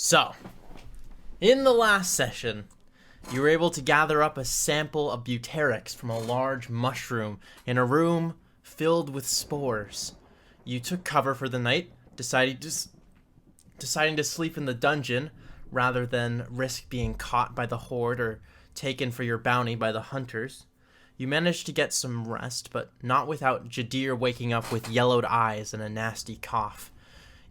So, in the last session, you were able to gather up a sample of Buteryx from a large mushroom in a room filled with spores. You took cover for the night, deciding to sleep in the dungeon rather than risk being caught by the horde or taken for your bounty by the hunters. You managed to get some rest, but not without Jadir waking up with yellowed eyes and a nasty cough.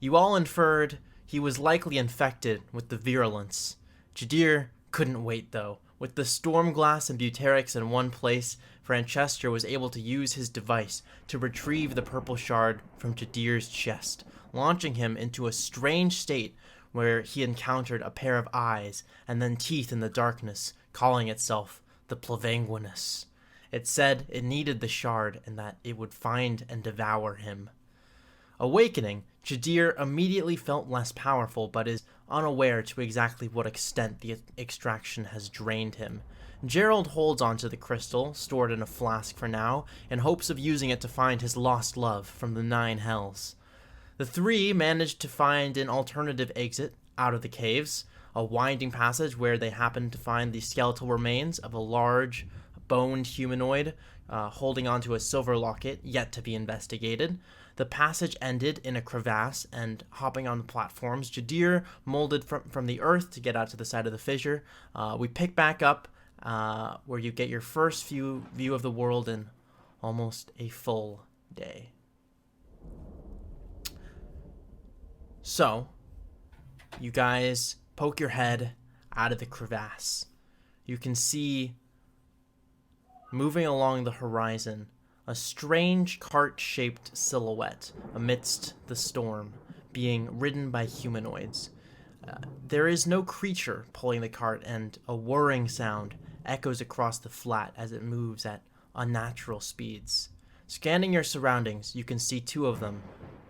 You all inferred he was likely infected with the virulence. Jadir couldn't wait, though. With the Stormglass and Buteryx in one place, Franchester was able to use his device to retrieve the purple shard from Jadir's chest, launching him into a strange state where he encountered a pair of eyes and then teeth in the darkness, calling itself the Plavanguinus. It said it needed the shard and that it would find and devour him. Awakening, Jadir immediately felt less powerful, but is unaware to exactly what extent the extraction has drained him. Gerald holds onto the crystal, stored in a flask for now, in hopes of using it to find his lost love from the Nine Hells. The three managed to find an alternative exit out of the caves, a winding passage where they happened to find the skeletal remains of a large, boned humanoid holding onto a silver locket yet to be investigated. The passage ended in a crevasse, and hopping on the platforms, Jadir molded from the earth to get out to the side of the fissure. We pick back up where you get your first view of the world in almost a full day. So, you guys poke your head out of the crevasse. You can see, moving along the horizon, a strange cart-shaped silhouette amidst the storm, being ridden by humanoids. There is no creature pulling the cart, and a whirring sound echoes across the flat as it moves at unnatural speeds. Scanning your surroundings, you can see two of them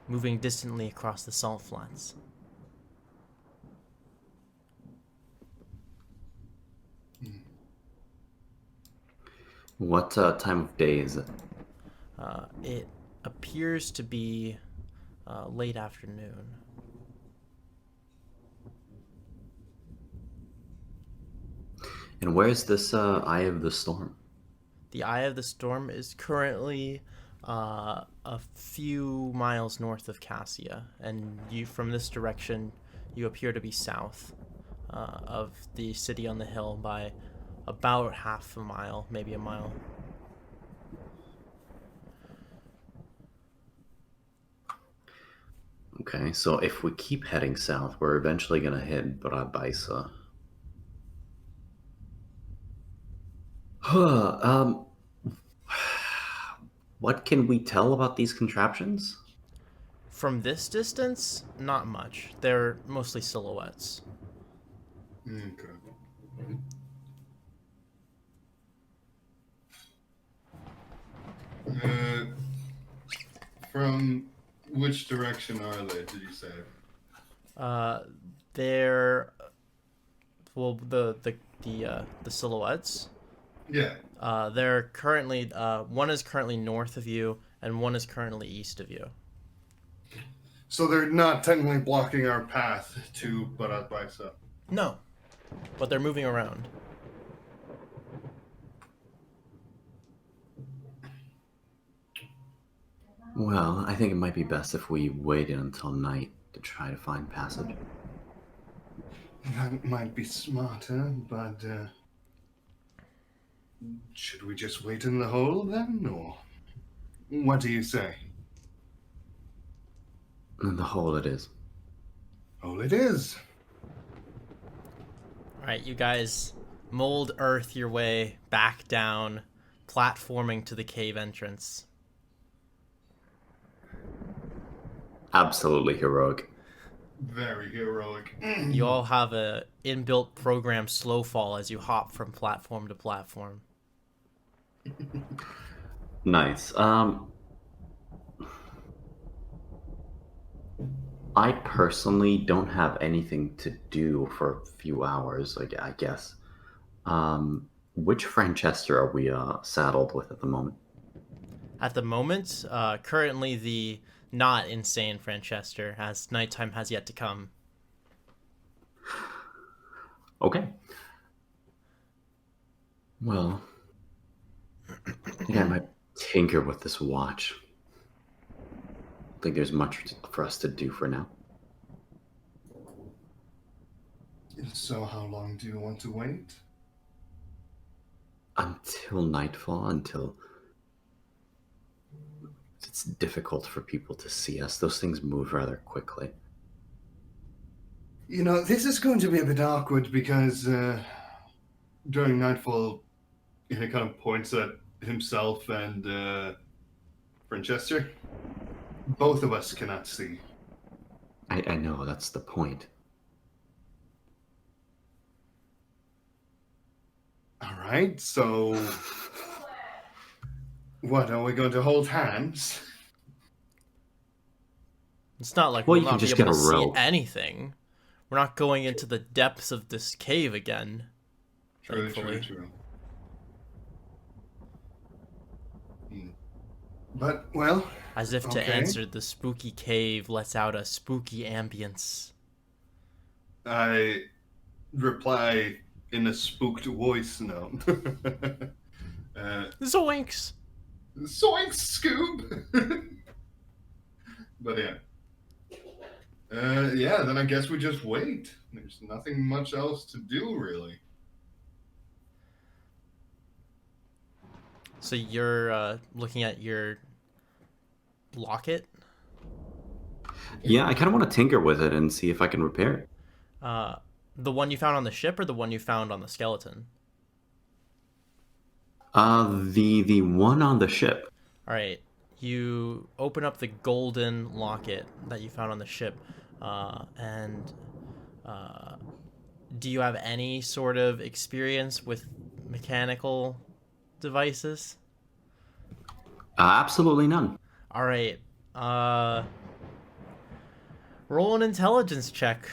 moving distantly across the salt flats. What time of day is it? It appears to be late afternoon. And where's this Eye of the Storm? The Eye of the Storm is currently a few miles north of Cassia, and you, from this direction, you appear to be south of the city on the hill by about half a mile, maybe a mile. Okay, so if we keep heading south, we're eventually going to hit Brabaisa. What can we tell about these contraptions? From this distance, not much. They're mostly silhouettes. Okay. Uh, from which direction are they, did you say? They're the silhouettes. Yeah. They're currently one is currently north of you, and one is currently east of you. So they're not technically blocking our path to Baratbaisa. No, but they're moving around. Well, I think it might be best if we waited until night to try to find passage. That might be smarter, but should we just wait in the hole then, or what do you say? The hole it is. Hole it is. All right, you guys mold earth your way back down, platforming to the cave entrance. Absolutely heroic. Very heroic. You all have a inbuilt program slow fall as you hop from platform to platform. Nice. I personally don't have anything to do for a few hours, I guess. Which Franchester are we saddled with at the moment? At the moment, currently the not insane Franchester, as nighttime has yet to come. Okay. Well, I think I might tinker with this watch. I think there's much for us to do for now. So, how long do you want to wait? Until nightfall, until it's difficult for people to see us. Those things move rather quickly. You know, this is going to be a bit awkward because during nightfall, he kind of points at himself and Francesca. Both of us cannot see. I know, that's the point. All right, so what, are we going to hold hands? It's not like Well, we'll you can not be just able get to a see rope. anything. We're not going into the depths of this cave again. True, Thankfully. true. But, well, As if to okay. answer, the spooky cave lets out a spooky ambience. I reply in a spooked voice now. Zoinks! Zoinks, Scoob! But yeah. Yeah, then I guess we just wait. There's nothing much else to do, really. So you're looking at your locket? Yeah, I kind of want to tinker with it and see if I can repair it. The one you found on the ship or the one you found on the skeleton? The one on the ship. Alright, you open up the golden locket that you found on the ship, and do you have any sort of experience with mechanical devices? Absolutely none. Alright, roll an intelligence check.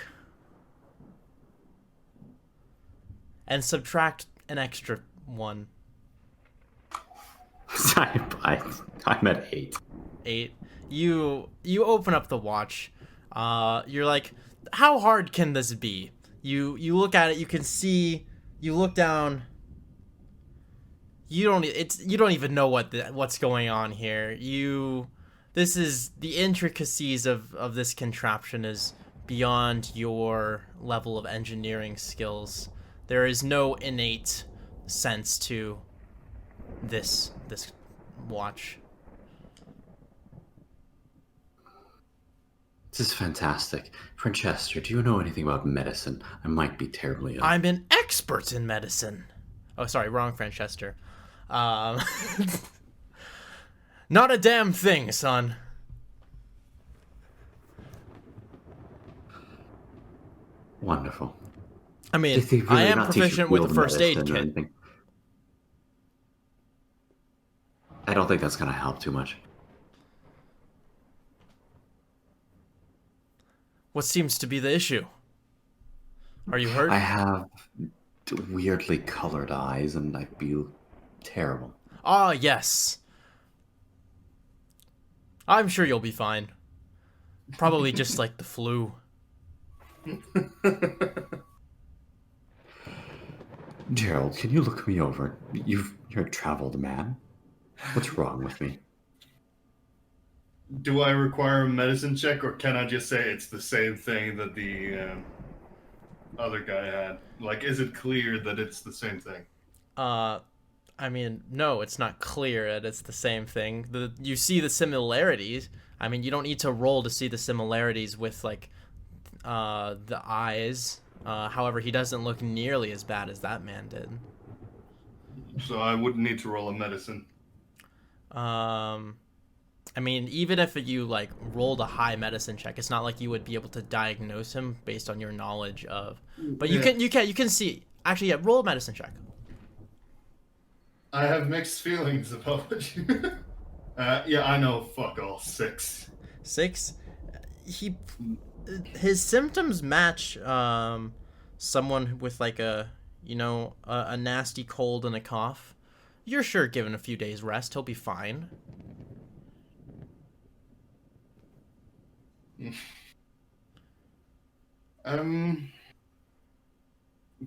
And subtract an extra one. I'm at 8. 8. You open up the watch. You're like, how hard can this be? You look at it. You can see. You look down. You don't even know what's going on here. This is the intricacies of this contraption is beyond your level of engineering skills. There is no innate sense to this watch. This is fantastic. Francesca, do you know anything about medicine? I might be terribly ill. I'm an expert in medicine. Oh, sorry, wrong Francesca. Not a damn thing, son. Wonderful. I mean, Did they really I am not teach you proficient with the field first aid medicine or kit. anything? I don't think that's going to help too much. What seems to be the issue? Are you hurt? I have weirdly colored eyes and I feel terrible. Ah, yes. I'm sure you'll be fine. Probably just like the flu. Gerald, can you look me over? You're a traveled man. What's wrong with me? Do I require a medicine check, or can I just say it's the same thing that the other guy had? Like, is it clear that it's the same thing? I mean, no, it's not clear that it's the same thing. You see the similarities. I mean, you don't need to roll to see the similarities with like the eyes. However, he doesn't look nearly as bad as that man did. So I wouldn't need to roll a medicine. I mean, even if you like rolled a high medicine check, it's not like you would be able to diagnose him based on your knowledge of. But you can see. Actually, yeah, roll a medicine check. I have mixed feelings about it. Yeah, I know. Fuck all. 6. 6. His symptoms match someone with like a nasty cold and a cough. You're sure given a few days rest, he'll be fine.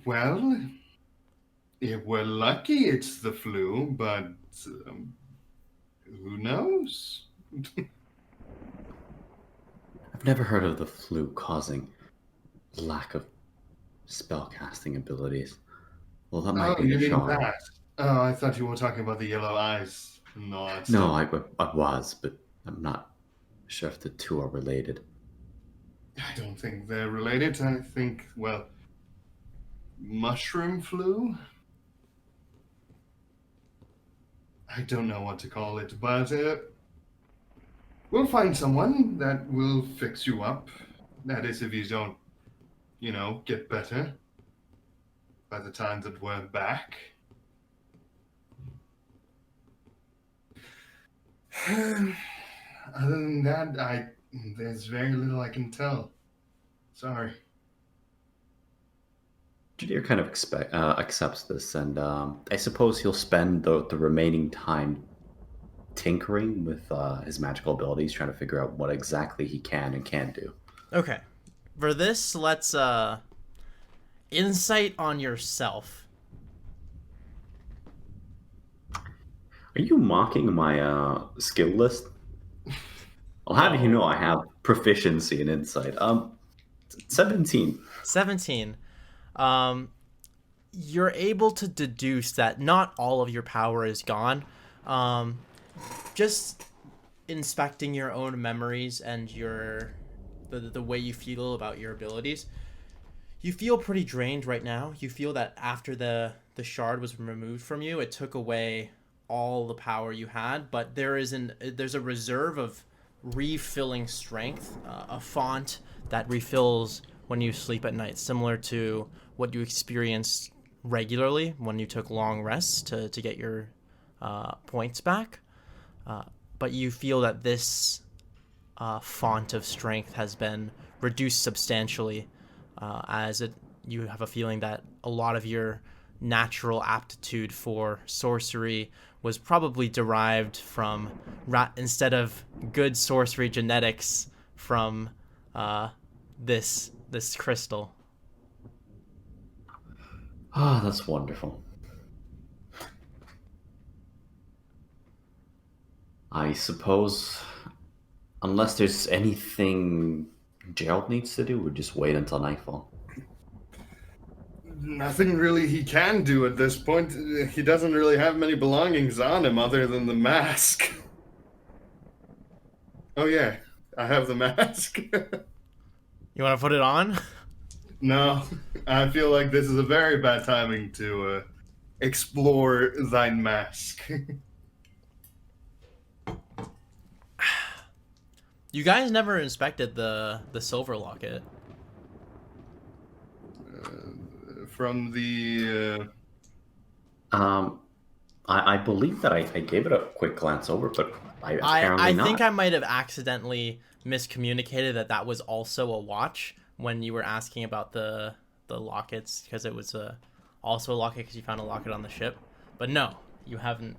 Well, if we're lucky, it's the flu, but um, who knows? I've never heard of the flu causing lack of spellcasting abilities. Well, that might Oh, be the you mean shard. that? Oh, I thought you were talking about the yellow eyes and all that No, stuff. I was, but I'm not sure if the two are related. I don't think they're related. I think, well, mushroom flu? I don't know what to call it, but we'll find someone that will fix you up. That is, if you don't, get better by the time that we're back. Other than that, there's very little I can tell. Sorry. Jadir kind of accepts this, and I suppose he'll spend the remaining time tinkering with his magical abilities, trying to figure out what exactly he can and can't do. Okay. For this, let's insight on yourself. Are you mocking my skill list? I'll have you know I have proficiency in insight. 17. 17. You're able to deduce that not all of your power is gone. Just inspecting your own memories and the way you feel about your abilities, you feel pretty drained right now. You feel that after the shard was removed from you, it took away all the power you had, but there's a reserve of refilling strength, a font that refills when you sleep at night, similar to what you experienced regularly when you took long rests to get your points back. But you feel that this font of strength has been reduced substantially, you have a feeling that a lot of your natural aptitude for sorcery was probably derived from, instead of good sorcery genetics, from this crystal. Ah, that's wonderful. I suppose, unless there's anything Gerald needs to do, we'll just wait until nightfall. Nothing really he can do at this point. He doesn't really have many belongings on him other than the mask. Oh, yeah, I have the mask. You want to put it on? No, I feel like this is a very bad timing to explore thine mask. You guys never inspected the silver locket. From the. I believe that I gave it a quick glance over, but apparently I not. think I might have accidentally miscommunicated that was also a watch when you were asking about the lockets, because it was also a locket because you found a locket on the ship. But no, you haven't.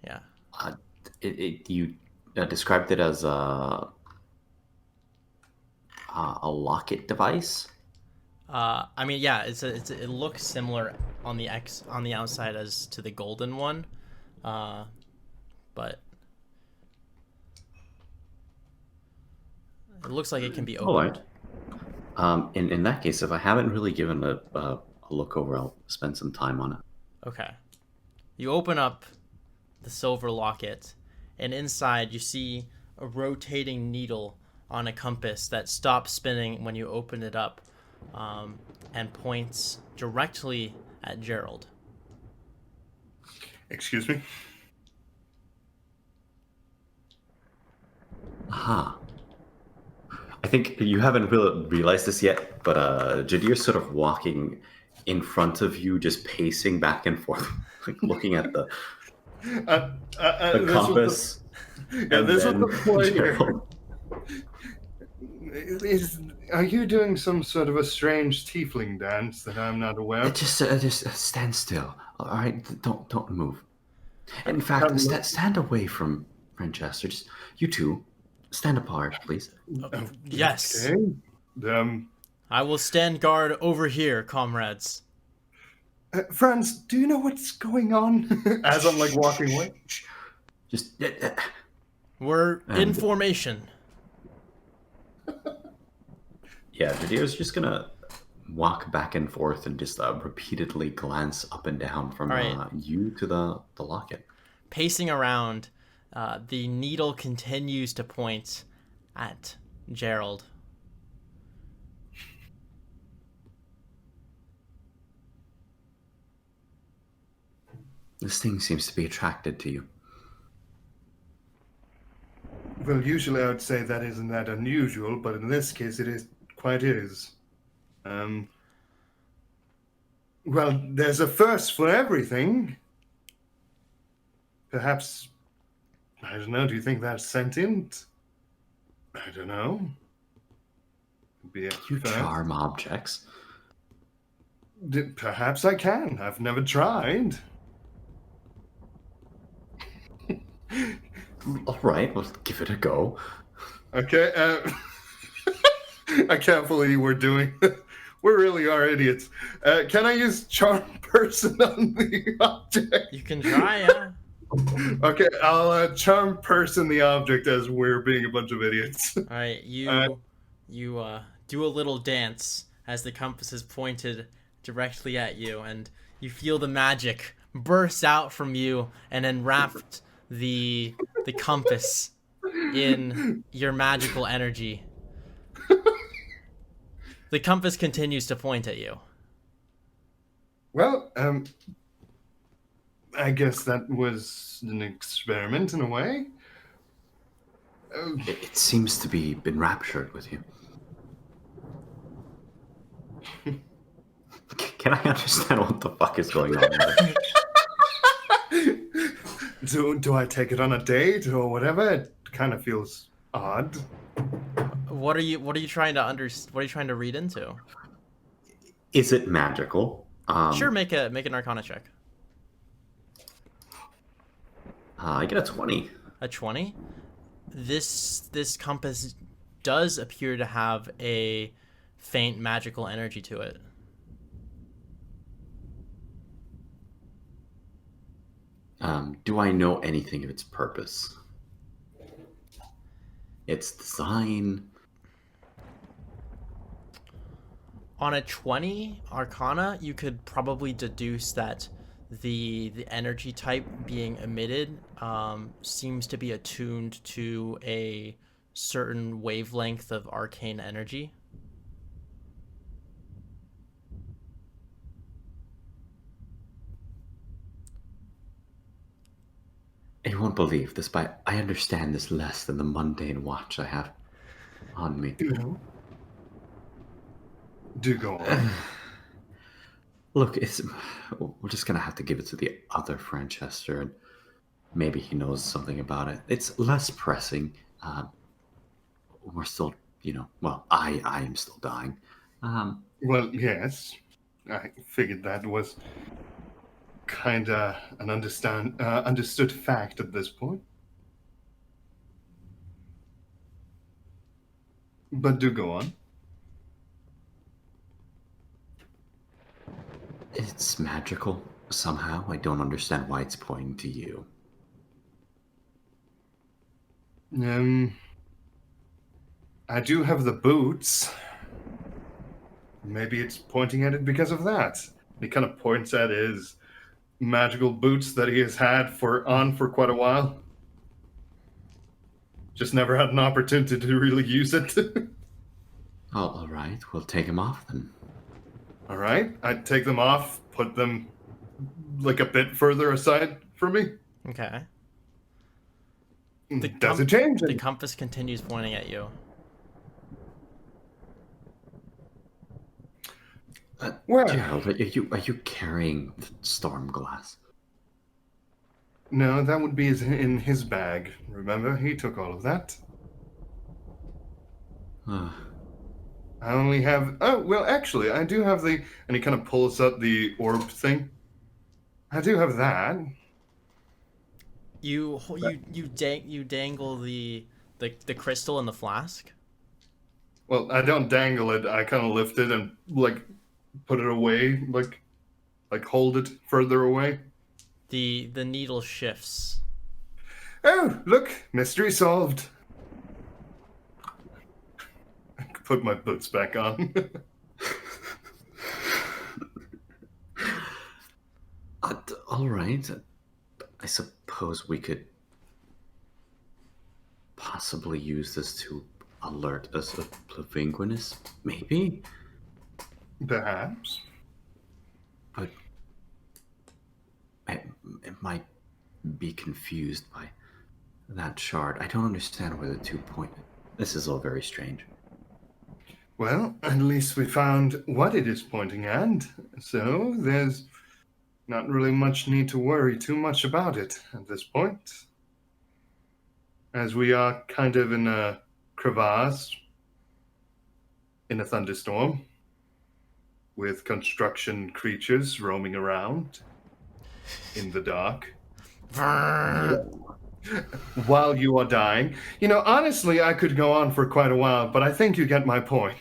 Yeah. You described it as a locket device. I mean, yeah, it looks similar on the outside as to the golden one, but it looks like it can be opened. All right. In that case, if I haven't really given a look over, I'll spend some time on it. Okay. You open up the silver locket, and inside you see a rotating needle on a compass that stops spinning when you open it up, and points directly at Gerald. Excuse me? Aha. I think you haven't really realized this yet, but Jadir's sort of walking in front of you, just pacing back and forth, like looking at the compass. This was the point here. Are you doing some sort of a strange tiefling dance that I'm not aware of? Just stand still. All right, don't move. In fact, stand away from Francesca. Just you two, stand apart, please. Yes. Okay. I will stand guard over here, comrades. Franz, do you know what's going on? As I'm like walking away. Just We're in And- formation. yeah, Jadir's just gonna walk back and forth and just repeatedly glance up and down from All right. you to the locket. Pacing around, the needle continues to point at Gerald. This thing seems to be attracted to you. Well, usually I would say that isn't that unusual, but in this case it is quite is. Well, there's a first for everything. Perhaps, I don't know, do you think that's sentient? I don't know. Could be a You first. charm objects. Perhaps I can. I've never tried. All right, well, give it a go. Okay. I can't believe we're doing. We really are idiots. Can I use charm person on the object? You can try, yeah. Okay, I'll charm person the object as we're being a bunch of idiots. All right, you do a little dance as the compass is pointed directly at you, and you feel the magic burst out from you and enwrap the compass in your magical energy. The compass continues to point at you. Well, I guess that was an experiment in a way. It seems to be enraptured with you. Can I understand what the fuck is going on here? Do I take it on a date or whatever? It kind of feels odd. What are you trying to what are you trying to read into? Is it magical? Sure, make an Arcana check. I get a 20. A 20? This compass does appear to have a faint magical energy to it. Do I know anything of its purpose? Its design? On a 20 Arcana, you could probably deduce that the energy type being emitted seems to be attuned to a certain wavelength of arcane energy. You won't believe this, but I understand this less than the mundane watch I have on me. Do go on. Look, we're just gonna have to give it to the other Franchester, and maybe he knows something about it. It's less pressing. We're still, well, I am still dying. Well, yes. I figured that was kind of an understood fact at this point. But do go on. It's magical somehow. I don't understand why it's pointing to you. I do have the boots. Maybe it's pointing at it because of that. He kind of points at his magical boots that he has had for quite a while. Just never had an opportunity to really use it. Oh, all right. We'll take him off then. All right, I'd take them off, put them like a bit further aside for me. Okay. Does it change? The compass continues pointing at you. Where? Gerald, are you carrying the storm glass? No, that would be in his bag. Remember, he took all of that. I only have. Oh, well, actually, I do have the. And he kind of pulls up the orb thing. I do have that. You dangle the crystal in the flask. Well, I don't dangle it. I kind of lift it and like put it away, like hold it further away. The needle shifts. Oh, look, mystery solved. I put my boots back on. All right. I suppose we could possibly use this to alert us of Plavinguinus, maybe? Perhaps. But it might be confused by that shard. I don't understand where the 2 point. This is all very strange. Well, at least we found what it is pointing at, so there's not really much need to worry too much about it at this point. As we are kind of in a crevasse, in a thunderstorm, with construction creatures roaming around in the dark. While you are dying. You know, honestly, I could go on for quite a while, but I think you get my point.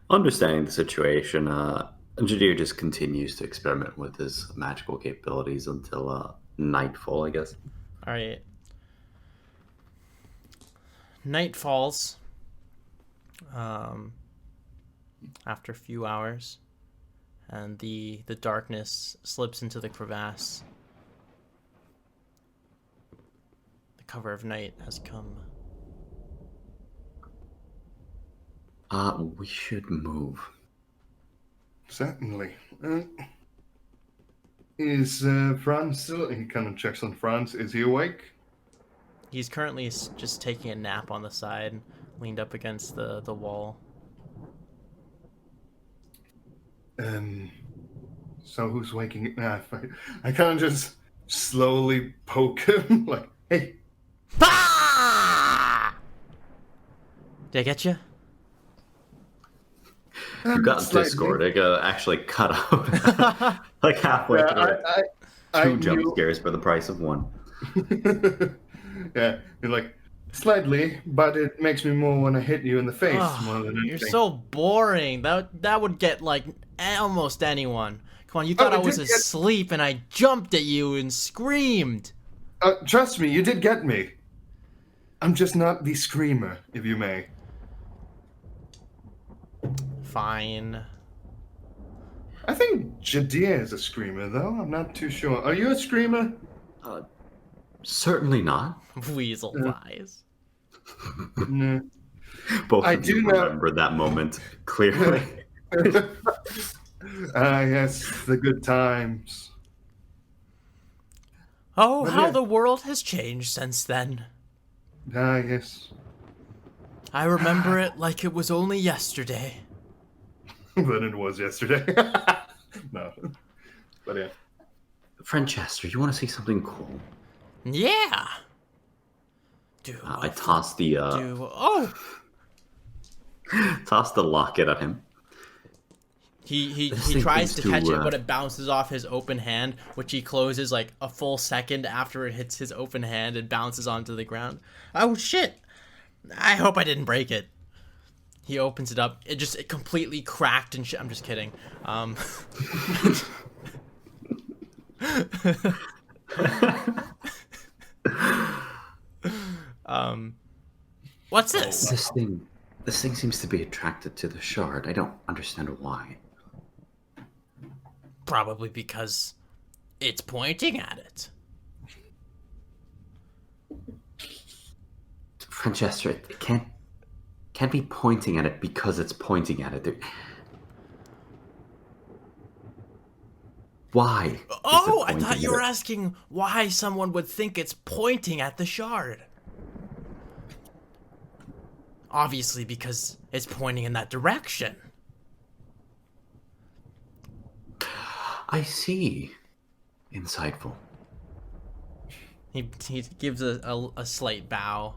Understanding the situation, Jadir just continues to experiment with his magical capabilities until nightfall, I guess. All right. Night falls. After a few hours, and the darkness slips into the crevasse. The cover of night has come. We should move. Certainly. Is Franz still? He kind of checks on Franz. Is he awake? He's currently just taking a nap on the side, leaned up against the wall. So who's waking? I kind of just slowly poke him, like, hey. Ah! Did I get you? You got Slightly. Discord. It actually cut out like halfway through. Two jump scares for the price of one. Yeah, you're like, slightly, but it makes me more want to hit you in the face more than anything. You're so boring. That would get like almost anyone. Come on, you thought I was asleep and I jumped at you and screamed. Trust me, you did get me. I'm just not the screamer, if you may. Fine. I think Jadir is a screamer, though. I'm not too sure. Are you a screamer? Certainly not. Weasel eyes. No. Both I of you do know- remember that moment clearly. Yes, the good times. Oh, But how yeah. the world has changed since then. Yes. I remember it like it was only yesterday. But it was yesterday. No. But yeah. Francesca, you want to see something cool? Yeah. Do I toss the toss the locket at him. He This thing tries seems to catch to, it, but it bounces off his open hand, which he closes like a full second after it hits his open hand and bounces onto the ground. Oh shit! I hope I didn't break it. He opens it up. It completely cracked and shit. I'm just kidding. What's this? This thing seems to be attracted to the shard. I don't understand why. Probably because it's pointing at it. Francesca, it can't be pointing at it because it's pointing at it. Why? Oh, I thought you were asking why someone would think it's pointing at the shard. Obviously, because it's pointing in that direction. I see. Insightful. He gives a slight bow.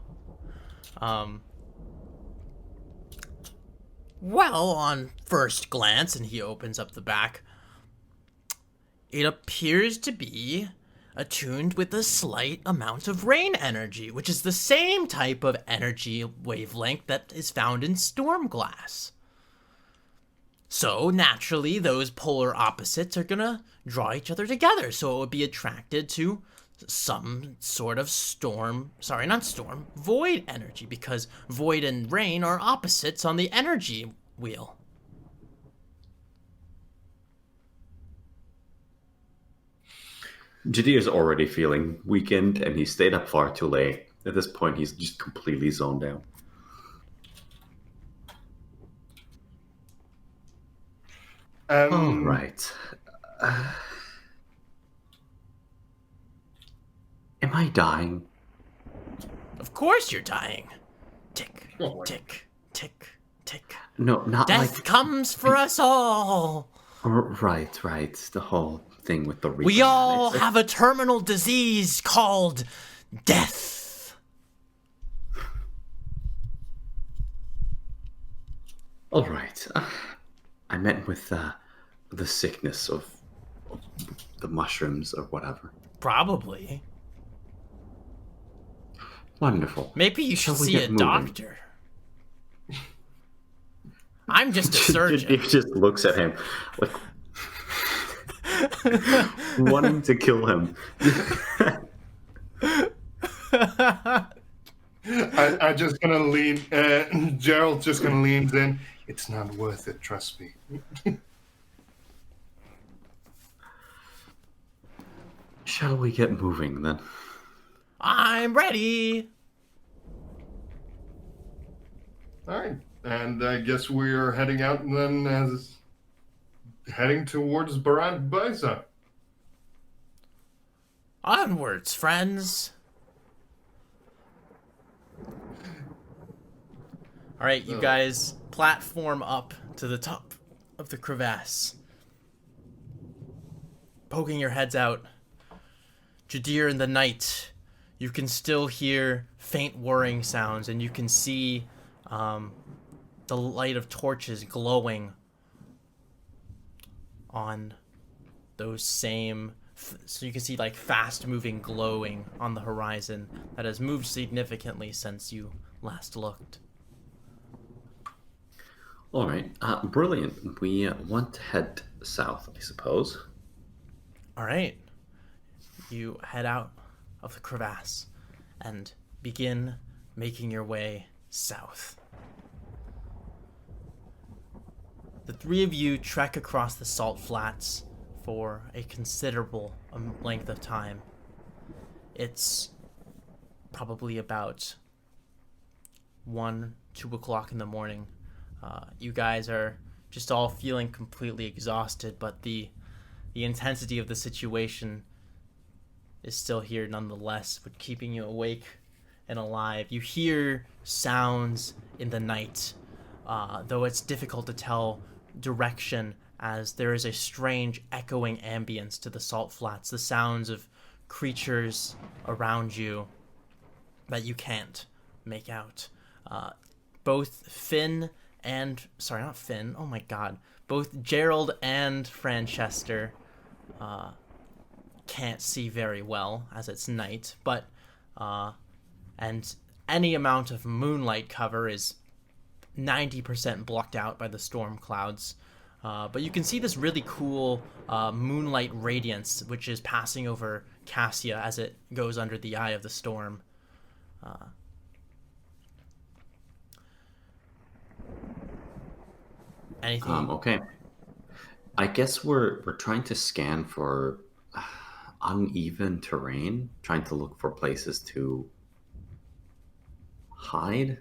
Well, on first glance, and he opens up the back, it appears to be attuned with a slight amount of rain energy, which is the same type of energy wavelength that is found in storm glass. So, naturally, those polar opposites are gonna draw each other together, so it would be attracted to some sort of void energy, because void and rain are opposites on the energy wheel. Jadir's already feeling weakened, and he stayed up far too late. At this point, he's just completely zoned out. All right. Am I dying? Of course you're dying. Tick, Oh, tick, tick, tick. No, not Death like... comes for us all. Right. The whole thing with the Reaper. We all have a terminal disease called death. All right. I meant with the sickness of the mushrooms or whatever. Probably. Wonderful. Maybe you should Shall we see get a moving? doctor. I'm just a surgeon. Jadir just looks at him like wanting to kill him. I just gonna lean. Gerald just gonna leans in. It's not worth it. Trust me. Shall we get moving then? I'm ready. All right, and I guess we're heading out then, as heading towards Barad Baisa. Onwards, friends. All right, you guys platform up to the top of the crevasse. Poking your heads out. Jadir, in the night, you can still hear faint whirring sounds, and you can see the light of torches glowing on those same... So you can see like fast moving glowing on the horizon that has moved significantly since you last looked. All right. Brilliant. We want to head south, I suppose. All right. You head out of the crevasse and begin making your way south. The three of you trek across the salt flats for a considerable length of time. It's probably about 1, 2 o'clock in the morning. You guys are just all feeling completely exhausted, but the intensity of the situation is still here nonetheless, but keeping you awake and alive. You hear sounds in the night, though it's difficult to tell direction, as there is a strange echoing ambience to the salt flats, the sounds of creatures around you that you can't make out. Both both Gerald and Franchester can't see very well as it's night, but and any amount of moonlight cover is 90% blocked out by the storm clouds. But you can see this really cool moonlight radiance, which is passing over Cassia as it goes under the eye of the storm. Anything? Okay. I guess we're trying to scan for uneven terrain, trying to look for places to hide.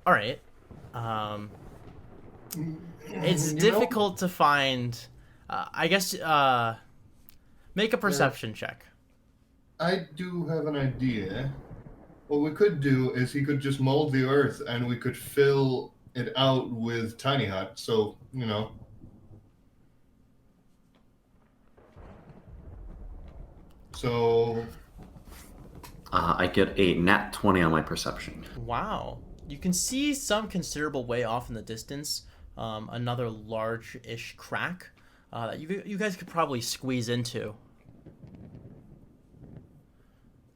All right. It's difficult to find. I guess make a perception check. I do have an idea. What we could do is he could just mold the earth and we could fill it out with tiny hut. So, So... I get a nat 20 on my perception. Wow. You can see some considerable way off in the distance, another large-ish crack. that you guys could probably squeeze into.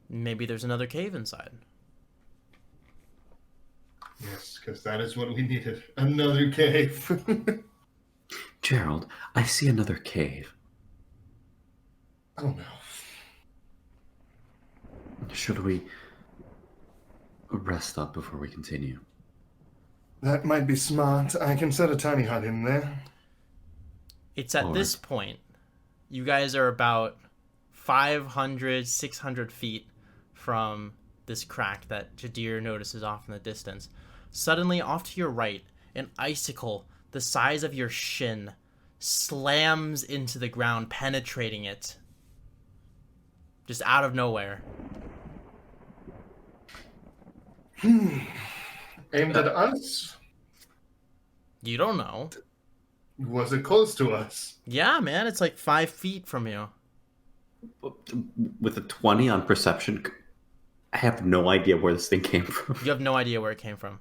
Maybe there's another cave inside. Yes, because that is what we needed. Another cave. Gerald, I see another cave. Oh no. Should we rest up before we continue? That might be smart. I can set a tiny hut in there. It's at this point, you guys are about 500, 600 feet from this crack that Jadir notices off in the distance. Suddenly, off to your right, an icicle the size of your shin slams into the ground, penetrating it. Just out of nowhere. Aimed at us? You don't know. Was it close to us? Yeah, man, it's like 5 feet from you. With a 20 on perception, I have no idea where this thing came from. You have no idea where it came from.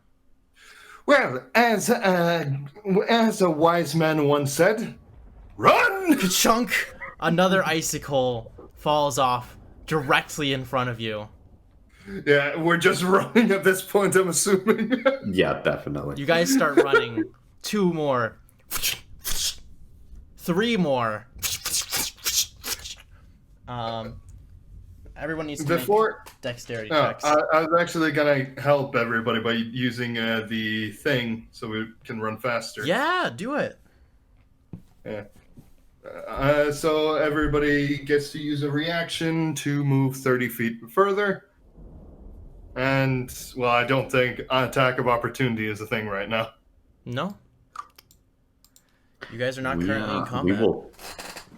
Well, as a wise man once said, run! Ka-chunk! Another icicle falls off directly in front of you. Yeah, we're just running at this point, I'm assuming. Yeah, definitely. You guys start running. 2 more. 3 more. Everyone needs to make dexterity checks. I was actually gonna help everybody by using the thing so we can run faster. Yeah, do it. Yeah. So everybody gets to use a reaction to move 30 feet further. And, well, I don't think attack of opportunity is a thing right now. No. You guys are not currently in combat.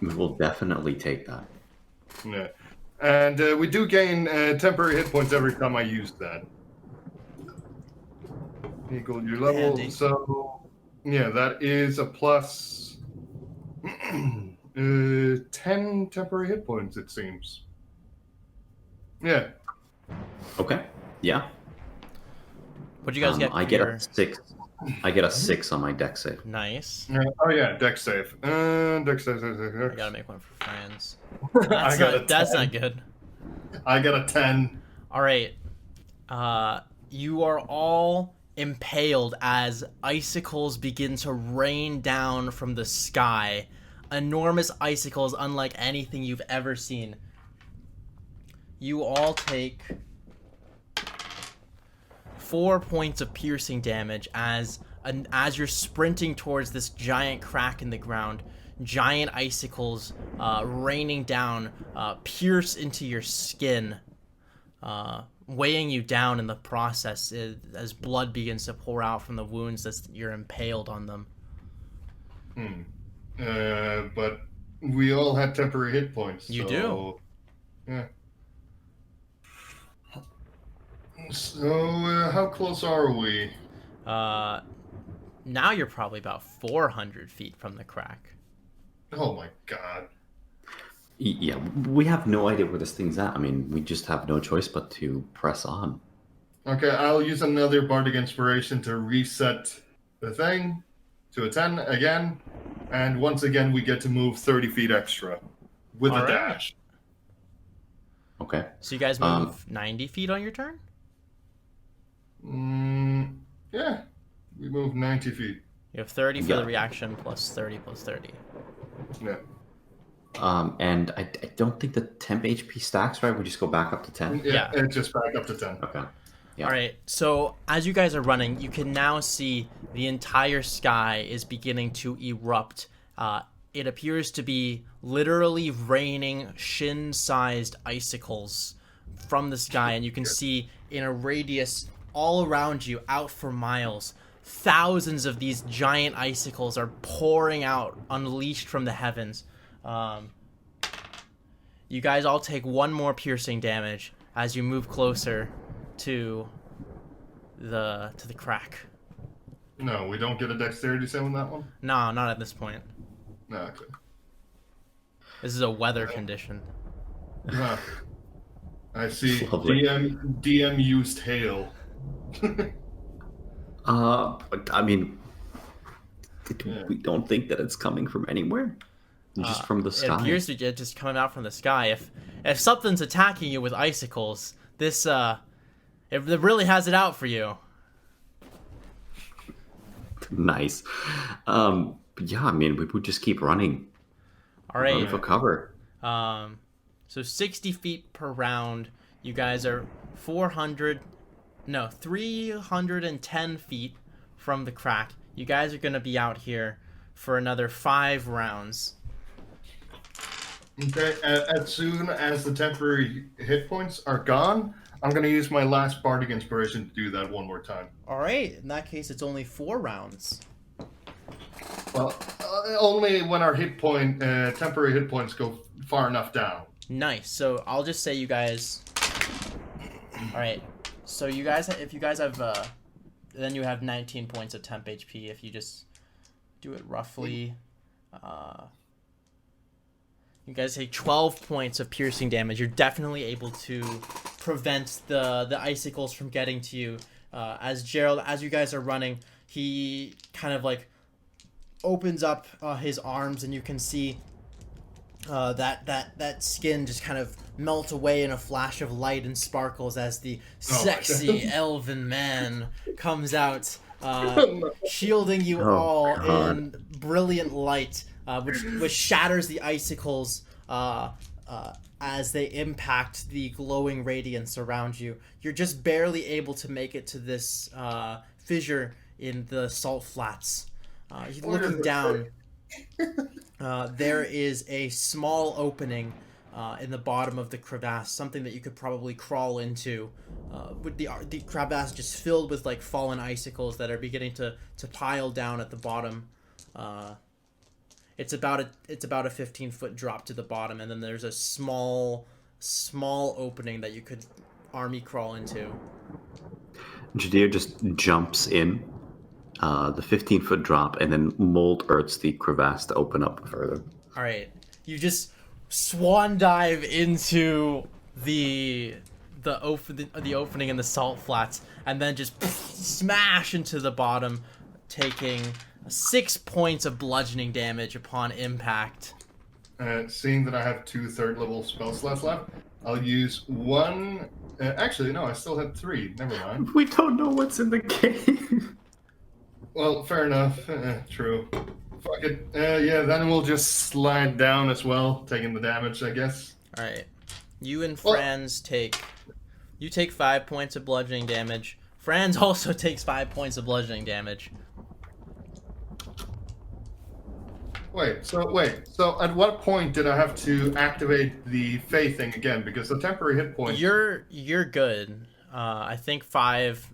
We will definitely take that. Yeah. And we do gain temporary hit points every time I use that. Equal your level. Handy. So, yeah, that is a plus 10 temporary hit points, it seems. Yeah. Okay. Yeah. What'd you guys get? I get a 6. I get a 6 on my dex save. Nice. Oh, yeah, dex save. Dex save. I gotta make one for friends. I got a 10. That's not good. I got a 10. All right. You are all impaled as icicles begin to rain down from the sky. Enormous icicles unlike anything you've ever seen. You all take 4 points of piercing damage as you're sprinting towards this giant crack in the ground. Giant icicles raining down pierce into your skin, weighing you down in the process as blood begins to pour out from the wounds that you're impaled on them. But we all had temporary hit points. You so, do. Yeah. So, how close are we? Now you're probably about 400 feet from the crack. Oh my god. Yeah, we have no idea where this thing's at. I mean, we just have no choice but to press on. Okay, I'll use another Bardic Inspiration to reset the thing to a 10 again. And once again, we get to move 30 feet extra with a dash. Okay. So you guys move 90 feet on your turn? Yeah, we move 90 feet. You have 30 for the reaction plus 30 plus 30. Yeah. And I don't think the temp HP stacks, right? We just go back up to 10? Yeah. It just back up to 10. Okay. Yeah. All right, so as you guys are running, you can now see the entire sky is beginning to erupt. It appears to be literally raining shin-sized icicles from the sky, and you can see in a radius all around you, out for miles, thousands of these giant icicles are pouring out, unleashed from the heavens. You guys all take 1 more piercing damage as you move closer to the crack. No, we don't get a dexterity save on that one? No, not at this point. No, okay. This is a weather condition. Huh. I see. Lovely. DM used hail. I mean, we don't think that it's coming from anywhere. Just from the It sky. appears to be just coming out from the sky. If something's attacking you with icicles, this it really has it out for you. Nice. But yeah, I mean, we would just keep running. All Run right. for cover. So 60 feet per round. You guys are 310 feet from the crack. You guys are going to be out here for another 5 rounds. Okay, as soon as the temporary hit points are gone, I'm going to use my last Bardic Inspiration to do that one more time. All right. In that case, it's only 4 rounds. Well, only when our temporary hit points go far enough down. Nice. So I'll just say you guys. All right. So you guys, if you guys have, then you have 19 points of temp HP. If you just do it roughly, you guys take 12 points of piercing damage. You're definitely able to prevent the icicles from getting to you. As Gerald, as you guys are running, he kind of like opens up his arms, and you can see that skin just kind of melt away in a flash of light and sparkles as the sexy elven man comes out, shielding you all God. in brilliant light, which shatters the icicles as they impact the glowing radiance around you. You're just barely able to make it to this fissure in the salt flats. Looking down, there is a small opening in the bottom of the crevasse, something that you could probably crawl into. With the crevasse just filled with like fallen icicles that are beginning to pile down at the bottom. It's about a 15-foot drop to the bottom, and then there's a small opening that you could army crawl into. Jadir just jumps in the 15-foot drop, and then mold earths the crevasse to open up further. All right, you just swan dive into the opening in the salt flats, and then just smash into the bottom, taking 6 points of bludgeoning damage upon impact. Seeing that I have 2 third-level spell slots left, I'll use one. Actually, no, I still had 3. Never mind. We don't know what's in the cave. Well, fair enough. True. Fuck it. Yeah, then we'll just slide down as well, taking the damage, I guess. All right, you and Franz take 5 points of bludgeoning damage. Franz also takes 5 points of bludgeoning damage. Wait, so at what point did I have to activate the Fae thing again? Because the temporary hit point... You're good. I think 5.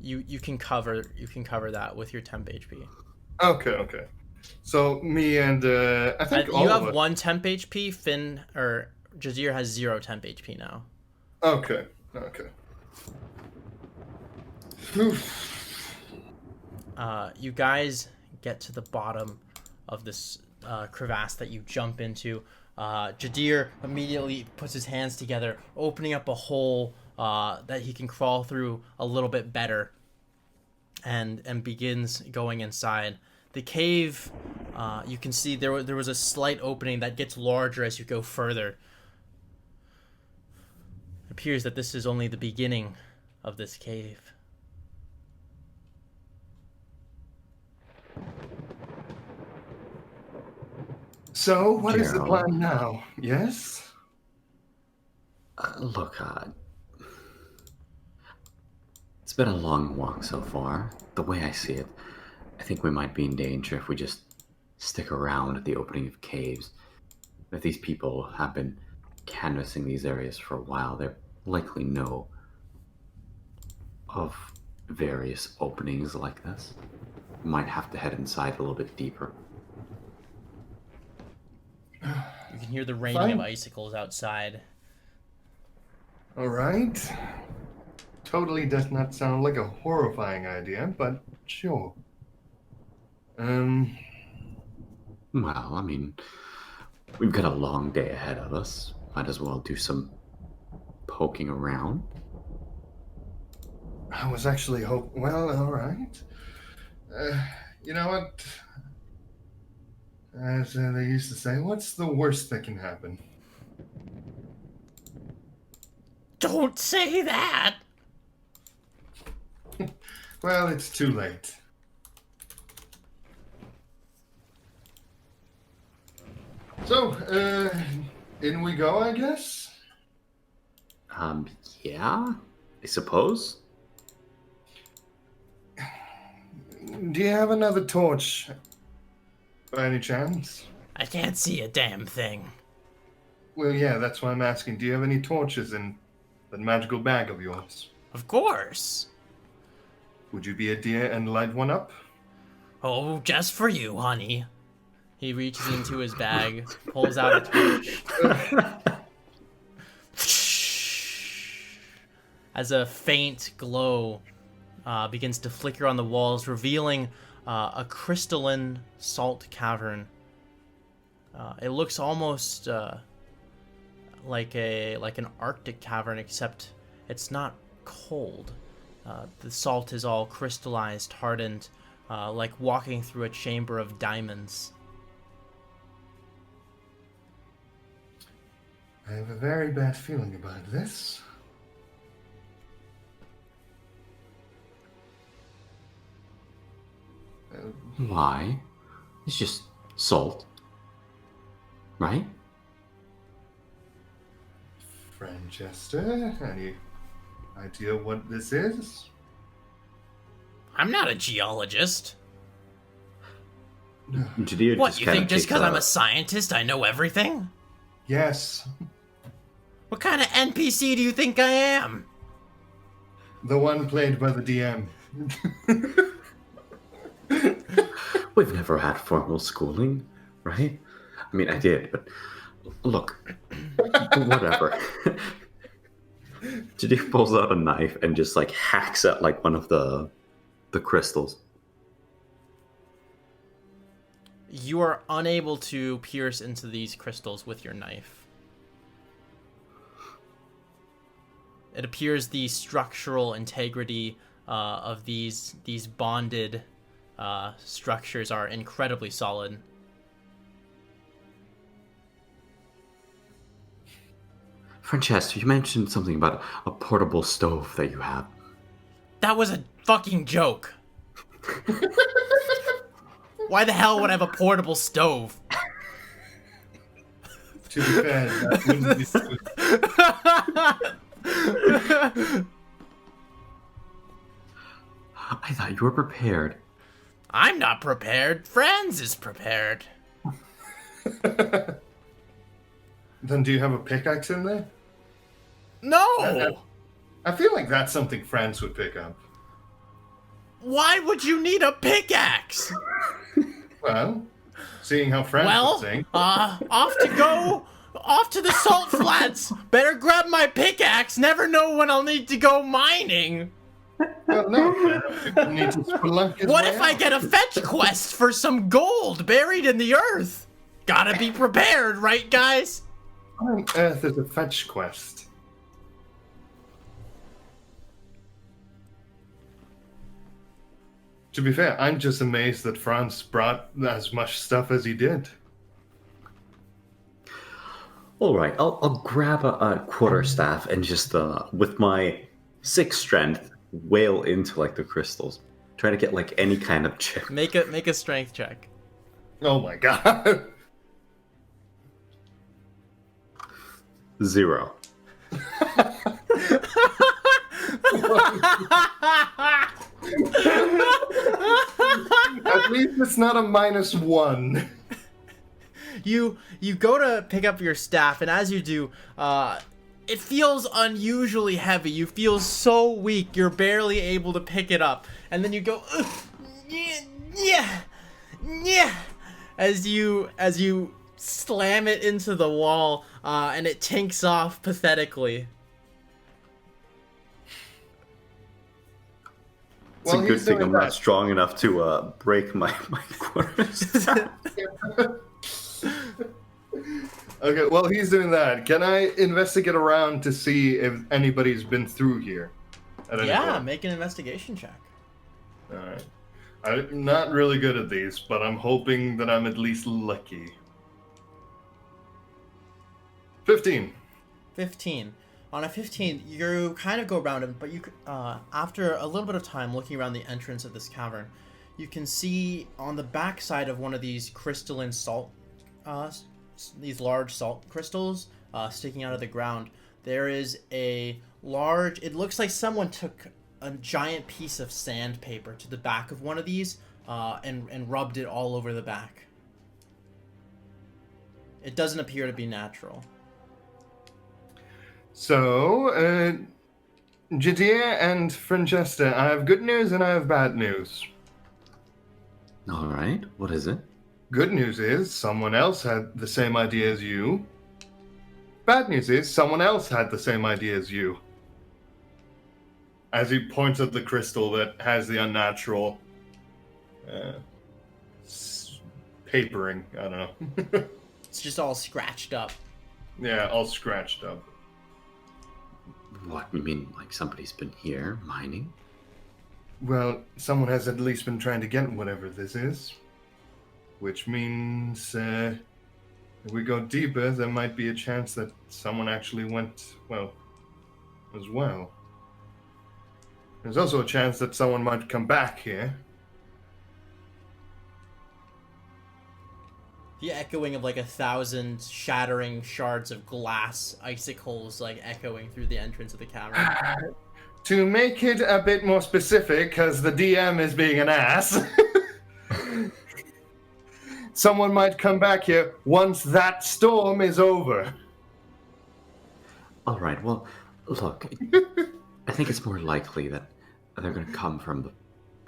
You can cover that with your temp HP. Okay. So me and I think all you of have us... 1 temp HP. Finn or Jazir has 0 temp HP now. Okay. Oof. You guys get to the bottom of this crevasse that you jump into. Jadir immediately puts his hands together, opening up a hole that he can crawl through a little bit better, and begins going inside. The cave, you can see there was a slight opening that gets larger as you go further. It appears that this is only the beginning of this cave. So, what is the Gerald. plan now? Yes? Look, it's been a long walk so far. The way I see it, I think we might be in danger if we just stick around at the opening of caves. If these people have been canvassing these areas for a while, they likely know of various openings like this. We might have to head inside a little bit deeper. You can hear the raining Fine. of icicles outside. Alright. Totally does not sound like a horrifying idea, but sure. Well, I mean, we've got a long day ahead of us. Might as well do some poking around. I was actually hoping... Well, alright. You know what? As they used to say, what's the worst that can happen? Don't say that! Well, it's too late. So, in we go, I guess? Yeah, I suppose. Do you have another torch, by any chance? I can't see a damn thing. Well, yeah, that's why I'm asking. Do you have any torches in that magical bag of yours? Of course. Would you be a dear and light one up? Oh, just for you, honey. He reaches into his bag, pulls out a torch. As a faint glow begins to flicker on the walls, revealing a crystalline salt cavern. It looks almost like an Arctic cavern, except it's not cold. The salt is all crystallized, hardened, like walking through a chamber of diamonds. I have a very bad feeling about this. Why? It's just salt. Right? Francesca, any idea what this is? I'm not a geologist. Judea What, you think just because I'm a a scientist I know everything? Yes, What kind of NPC do you think I am? the one played by the DM. We've never had formal schooling, right? I mean, I did, but look, whatever. Judea pulls out a knife and just like hacks at like one of the crystals. You are unable to pierce into these crystals with your knife. It appears the structural integrity of these bonded structures are incredibly solid. Francesca, you mentioned something about a portable stove that you have. That was a fucking joke. Why the hell would I have a portable stove? To be fair, that wouldn't be I thought you were prepared. I'm not prepared. Franz is prepared. Then do you have a pickaxe in there? No! I feel like that's something France would pick up. Why would you need a pickaxe? Well, seeing how France Well, would sing. off to go. Off to the salt flats. Better grab my pickaxe. Never know when I'll need to go mining. Well, no, you need to spelunk his What way if I out. get a fetch quest for some gold buried in the earth? Gotta be prepared, right, guys? What on earth is a fetch quest? To be fair, I'm just amazed that France brought as much stuff as he did. All right, I'll grab a quarterstaff and just with my 6 strength wail into like the crystals, trying to get like any kind of chip. Make a strength check. Oh my god. 0. At least it's not a -1. You go to pick up your staff, and as you do, it feels unusually heavy. You feel so weak, you're barely able to pick it up. And then you go, "Ugh, yeah, as you slam it into the wall, and it tinks off pathetically. It's Well, a good he's thing doing I'm not that. strong enough to break my quarterstaff. Okay, well, he's doing that. Can I investigate around to see if anybody's been through here? At any Yeah, point? make an investigation check. Alright. I'm not really good at these, but I'm hoping that I'm at least lucky. 15. 15. On a 15, you kind of go around it, but after a little bit of time looking around the entrance of this cavern, you can see on the back side of one of these crystalline salt, these large salt crystals sticking out of the ground, there is a large, it looks like someone took a giant piece of sandpaper to the back of one of these and rubbed it all over the back. It doesn't appear to be natural. So, Jadir and Francesca, I have good news and I have bad news. All right, what is it? Good news is someone else had the same idea as you. Bad news is someone else had the same idea as you. As he points at the crystal that has the unnatural papering. I don't know. It's just all scratched up. Yeah, all scratched up. What, you mean like somebody's been here mining? Well, someone has at least been trying to get whatever this is. Which means if we go deeper, there might be a chance that someone actually went, well, as well. There's also a chance that someone might come back here. The echoing of like 1,000 shattering shards of glass icicles like echoing through the entrance of the cavern. To make it a bit more specific, because the DM is being an ass, someone might come back here once that storm is over. All right, well, look, I think it's more likely that they're going to come from the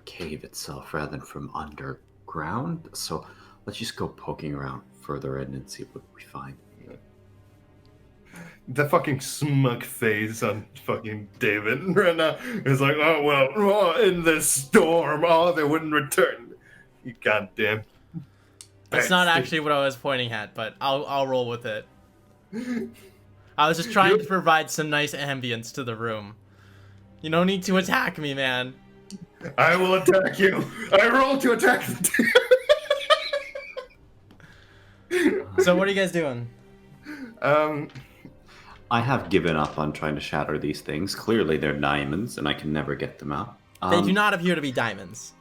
cave itself rather than from underground. So let's just go poking around further in and see what we find. The fucking smug face on fucking David right now is like, oh, well, in this storm, they wouldn't return. You goddamn. That's not actually what I was pointing at, but I'll roll with it. I was just trying to provide some nice ambience to the room. You don't need to attack me, man. I will attack you. I roll to attack. So what are you guys doing? I have given up on trying to shatter these things. Clearly they're diamonds, and I can never get them out. They do not appear to be diamonds.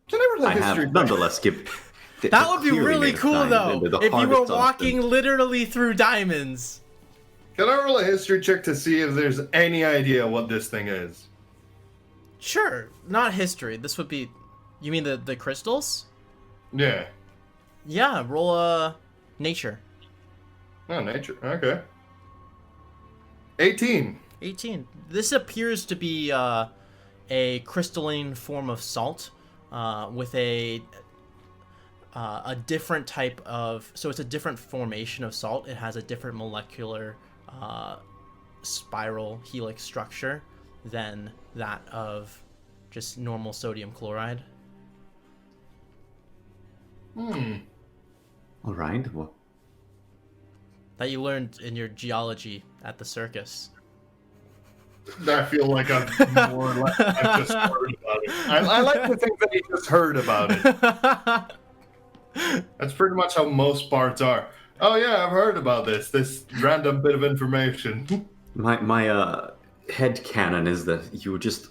Can I roll a I history? have nonetheless given... That would be really cool, though, if you were walking literally through diamonds. Can I roll a history check to see if there's any idea what this thing is? Sure, not history. This would be... You mean the crystals? Yeah. Yeah, roll a nature. Oh, nature. Okay. 18. 18. This appears to be a crystalline form of salt with a different type of... So it's a different formation of salt. It has a different molecular spiral helix structure than that of just normal sodium chloride. All right, well... That you learned in your geology at the circus. I feel like I've more or less I've just heard about it. I like to think that he just heard about it. That's pretty much how most parts are. Oh yeah, I've heard about this random bit of information. My head canon is that you were just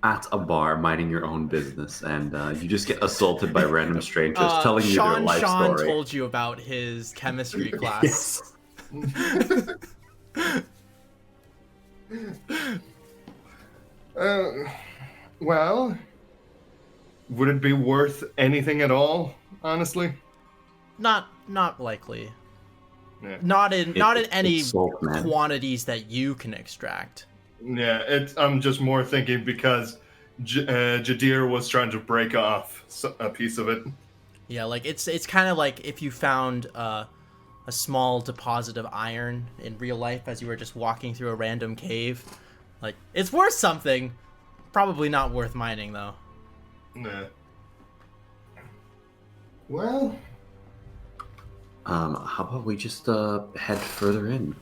at a bar minding your own business, and you just get assaulted by random strangers telling you their life Sean story. told you about his chemistry class. Yes. Well, would it be worth anything at all? Honestly, Not likely. Yeah. Not in any it's salt, man. quantities that you can extract. Yeah, I'm just more thinking because Jadir was trying to break off a piece of it. Yeah, like it's kind of like if you found a small deposit of iron in real life as you were just walking through a random cave. Like, it's worth something. Probably not worth mining, though. Nah. Well, how about we just head further in?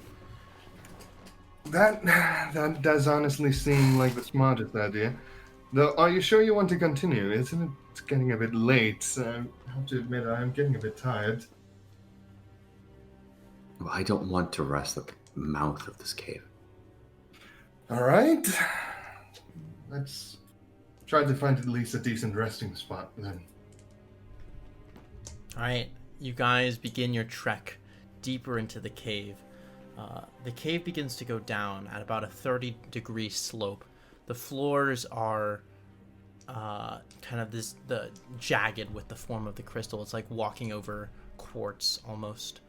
that does honestly seem like the smartest idea. Though, are you sure you want to continue? Isn't it getting a bit late? I have to admit, I'm getting a bit tired. Well, I don't want to rest at the mouth of this cave. All right. Let's try to find at least a decent resting spot then. All right, you guys begin your trek deeper into the cave. The cave begins to go down at about a 30-degree slope. The floors are kind of the jagged with the form of the crystal. It's like walking over quartz almost.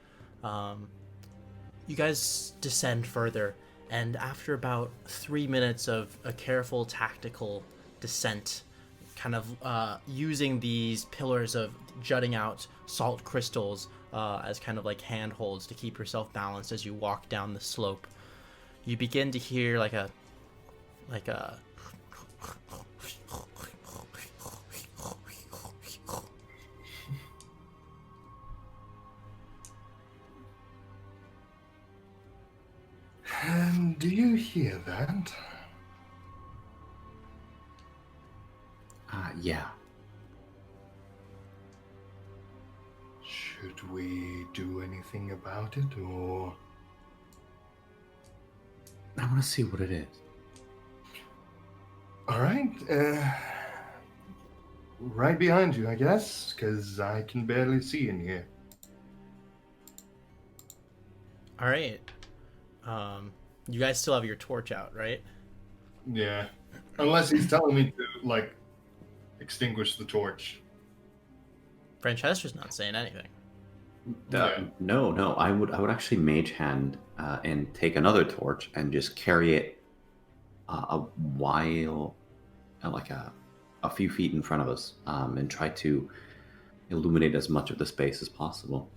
You guys descend further, and after about 3 minutes of a careful tactical descent, kind of using these pillars of jutting out salt crystals as kind of like handholds to keep yourself balanced as you walk down the slope, you begin to hear like a Do you hear that? Yeah. Should we do anything about it, or... I want to see what it is. All right, right behind you, I guess, because I can barely see in here. all right. You guys still have your torch out, right? Yeah, unless he's telling me to, like, extinguish the torch. Francestra's not saying anything. Yeah. No. I would actually mage hand and take another torch and just carry it a while, like a few feet in front of us, and try to illuminate as much of the space as possible.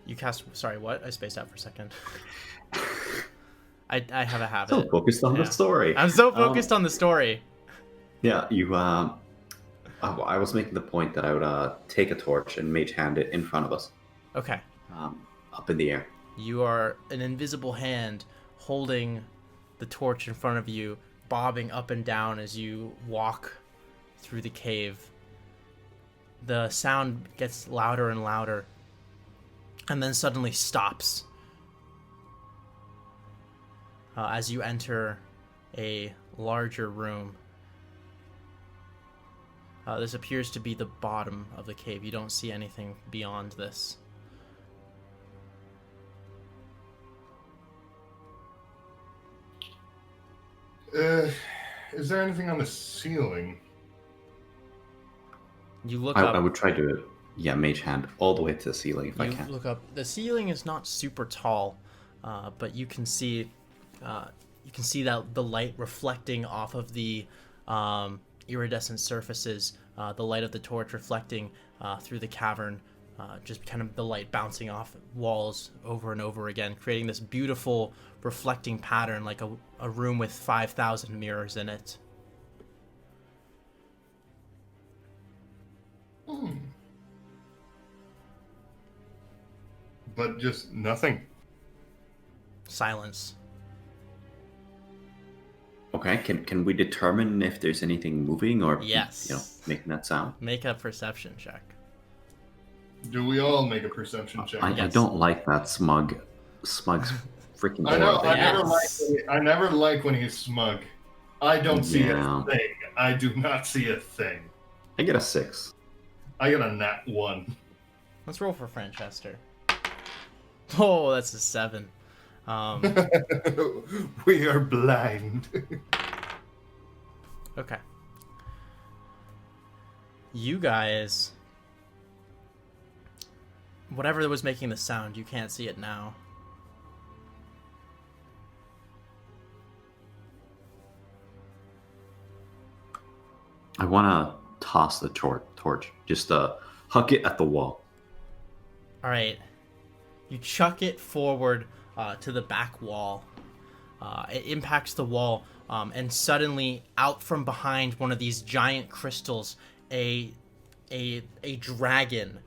You cast. Sorry, what? I spaced out for a second. I have a habit. So focused on the story. I'm so focused on the story. Yeah, you. I was making the point that I would take a torch and mage hand it in front of us, Okay. up in the air. You are an invisible hand holding the torch in front of you, bobbing up and down as you walk through the cave. The sound gets louder and louder, and then suddenly stops as you enter a larger room. This appears to be the bottom of the cave. You don't see anything beyond this. Is there anything on the ceiling? You look I up. would try to, mage hand all the way to the ceiling if I You can. look up. The ceiling is not super tall, but you can see that the light reflecting off of the iridescent surfaces, the light of the torch reflecting through the cavern, just kind of the light bouncing off walls over and over again, creating this beautiful reflecting pattern, like a room with 5,000 mirrors in it. But just nothing. Silence. Okay, can we determine if there's anything moving or Yes. making that sound? Make a perception check. Do we all make a perception check? I Yes. don't like that smug's freaking I know. aura I thing. never like when he's smug. I don't see Yeah. a thing. I do not see a thing. I get a 6. I got a nat 1. Let's roll for Franchester. Oh, that's a 7. We are blind. Okay. You guys, whatever was making the sound, you can't see it now. I want to toss the torch, just huck it at the wall. All right. You chuck it forward to the back wall. It impacts the wall, and suddenly, out from behind one of these giant crystals, a dragon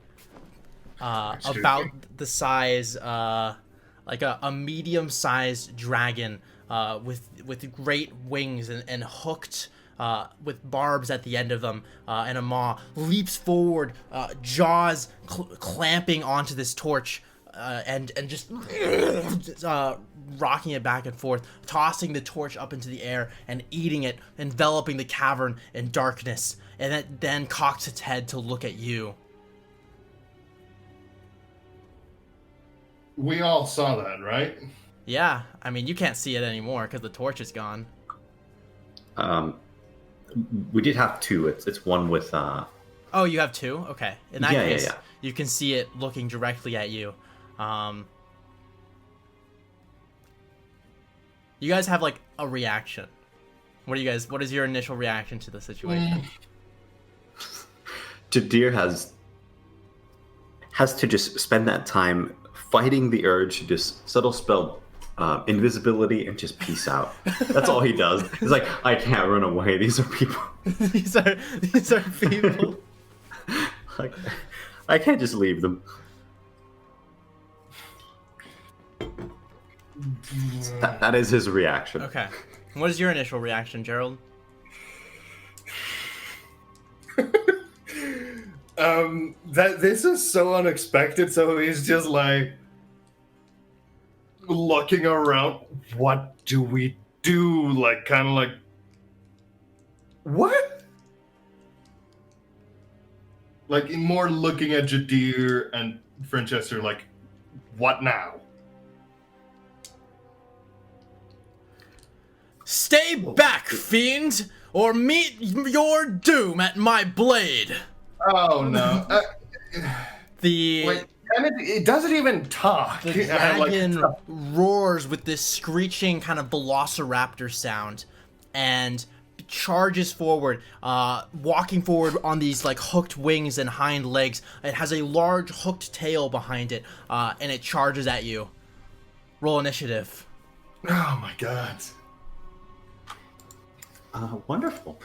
about the size a medium-sized dragon with great wings and hooked with barbs at the end of them, and a maw leaps forward, jaws clamping onto this torch, and just rocking it back and forth, tossing the torch up into the air and eating it, enveloping the cavern in darkness, and it then cocks its head to look at you. We all saw that, right? Yeah, I mean, you can't see it anymore because the torch is gone. We did have two. It's one with Oh, you have two? Okay. In that Yeah, case, yeah. you can see it looking directly at you. You guys have like a reaction. What is your initial reaction to the situation? Jadir has to just spend that time fighting the urge to just subtle spell invisibility and just peace out. That's all he does. He's like, I can't run away. These are people. these are people. Like, I can't just leave them. That is his reaction. Okay. What is your initial reaction, Gerald? That this is so unexpected, so he's just like looking around. What do we do? Like, kind of like, what? Like, more looking at Jadir and Francesca, like, what now? Stay back, fiend, or meet your doom at my blade. Oh no! The And it doesn't even talk. The dragon roars with this screeching kind of velociraptor sound and charges forward, walking forward on these like hooked wings and hind legs. It has a large hooked tail behind it, and it charges at you. Roll initiative. Oh my god. Wonderful.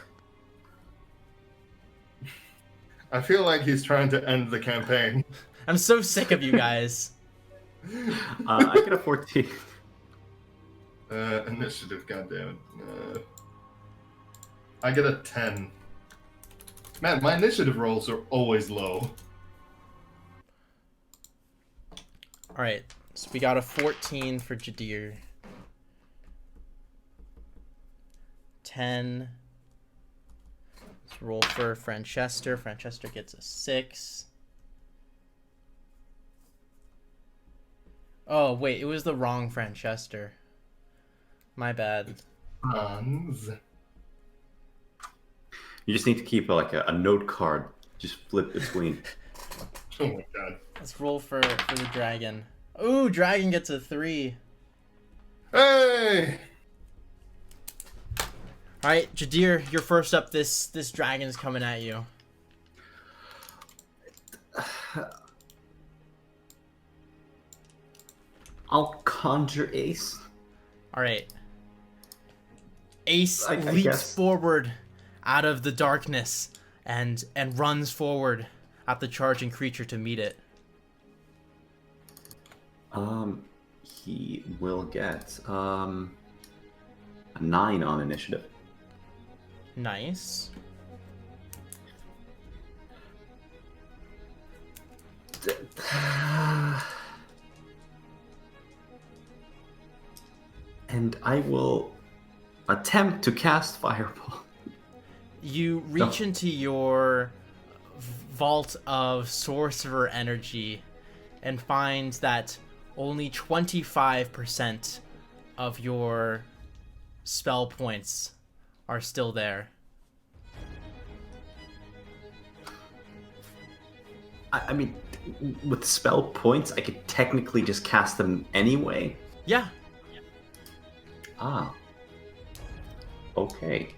I feel like he's trying to end the campaign. I'm so sick of you guys. I get a 14. Initiative, goddammit. I get a 10. Man, my initiative rolls are always low. Alright, so we got a 14 for Jadir. 10. Let's roll for Francesca. Francesca gets a 6. Oh, wait, it was the wrong Francesca. My bad. Hans. You just need to keep a note card. Just flip between. Oh my god. Let's roll for the dragon. Ooh, dragon gets a 3. Hey! Alright, Jadir, you're first up. This dragon is coming at you. I'll conjure Ace. Alright. Ace I leaps guess. forward out of the darkness and runs forward at the charging creature to meet it. He will get a 9 on initiative. Nice. And I will attempt to cast Fireball. You reach into your vault of sorcerer energy and find that only 25% of your spell points are still there. I mean, with spell points, I could technically just cast them anyway. Yeah. Ah. Okay.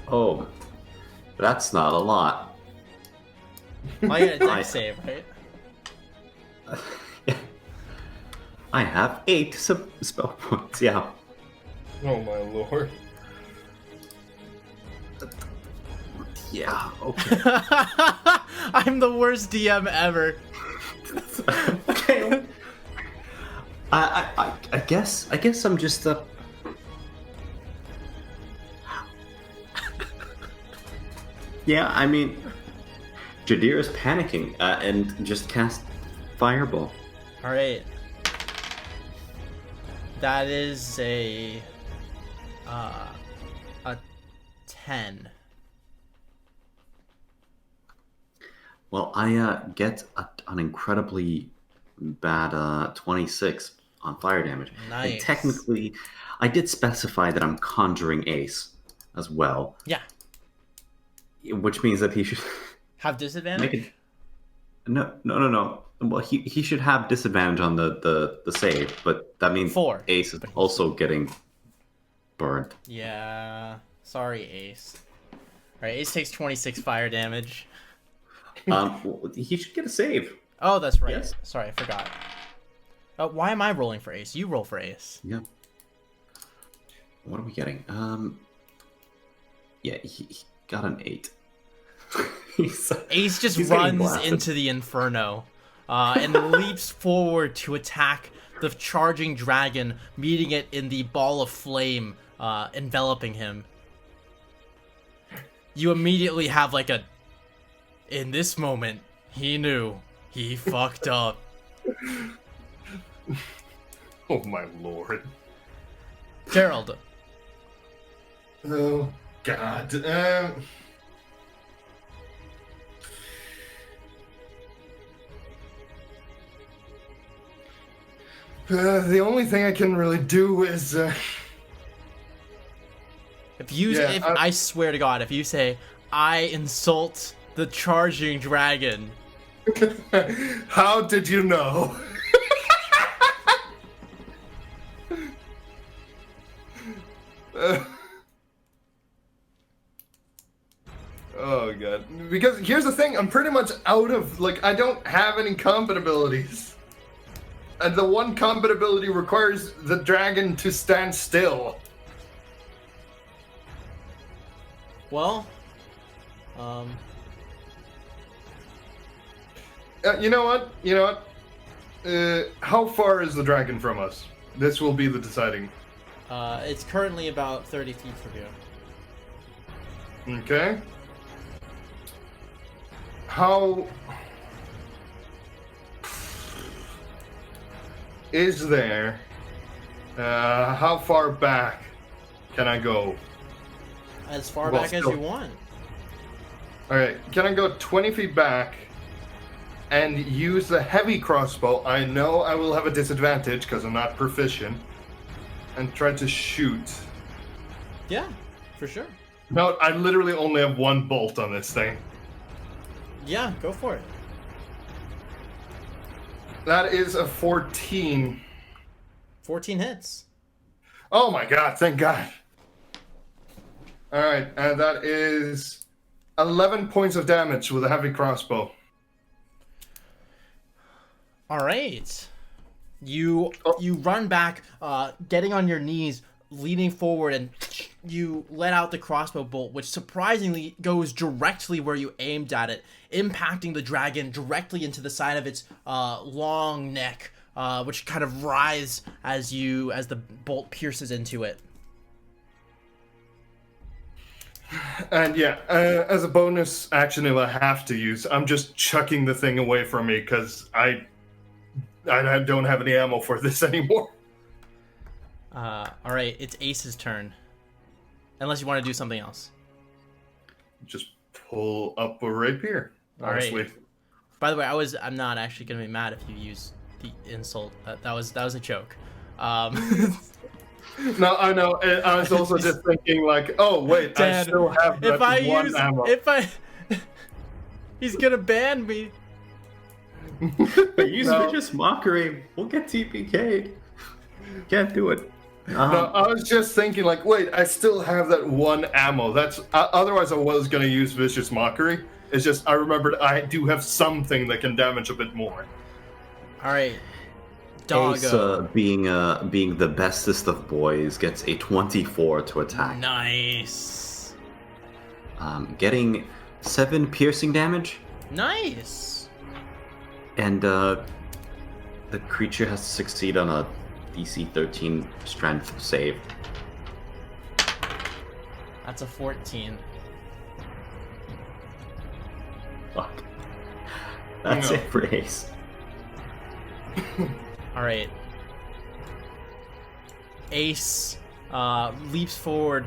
Oh, that's not a lot. Oh, yeah, dex save, right? I have 8 spell points, yeah. Oh my lord. Yeah. Okay. I'm the worst DM ever. Okay. I guess I'm just Yeah, I mean, Jadir is panicking and just cast Fireball. All right. That is a 10. Well, I get an incredibly bad 26 on fire damage. Nice. And technically, I did specify that I'm conjuring Ace as well, Yeah. which means that he should Have make disadvantage? it. No. Well, he should have disadvantage on the save, but that means 4. Ace is also getting burned. Yeah. Sorry, Ace. All right, Ace takes 26 fire damage. Well, he should get a save. Oh, that's right. Yes. Sorry, I forgot. Why am I rolling for Ace? You roll for Ace. Yeah. What are we getting? Yeah, he got an 8. Ace just he's getting runs blasted. into the inferno and leaps forward to attack the charging dragon, meeting it in the ball of flame, enveloping him. You immediately have like a... In this moment, he knew. He fucked up. Oh my lord. Gerald. Oh god. The only thing I can really do is I swear to God, if you say, I insult the charging dragon, how did you know? Oh god. Because here's the thing, I'm pretty much out of, like, I don't have any combat abilities. And the one combat ability requires the dragon to stand still. well, You know what? How far is the dragon from us? This will be the deciding. it's currently about 30 feet from you. Okay. How is there? How far back can I go? As far Well, back as still- you want. Alright, can I go 20 feet back and use the heavy crossbow? I know I will have a disadvantage because I'm not proficient. And try to shoot. Yeah, for sure. No, I literally only have one bolt on this thing. Yeah, go for it. That is a 14. 14 hits. Oh my god, thank god. Alright, and that is 11 points of damage with a heavy crossbow. All right. You run back, getting on your knees, leaning forward, and you let out the crossbow bolt, which surprisingly goes directly where you aimed at it, impacting the dragon directly into the side of its long neck, which kind of writhes as the bolt pierces into it. And yeah, as a bonus action if I have to use, I'm just chucking the thing away from me because I don't have any ammo for this anymore. All right, it's Ace's turn. Unless you want to do something else. Just pull up a rapier, honestly. Right. By the way, I'm not actually gonna be mad if you use the insult. That was a joke. No, I know. I was also just thinking like, oh wait, I Dad, still have that one ammo. He's gonna ban me. But use No. Vicious Mockery. We'll get TPK'd. Can't do it. No, I was just thinking like, wait, I still have that one ammo. That's otherwise I was gonna use Vicious Mockery. It's just I remembered I do have something that can damage a bit more. All right, Ace, Doggo. being the bestest of boys, gets a 24 to attack. Nice. Getting 7 piercing damage, Nice. and the creature has to succeed on a DC 13 strength save. That's a 14. Fuck. That's No. it for Ace. All right. Ace leaps forward,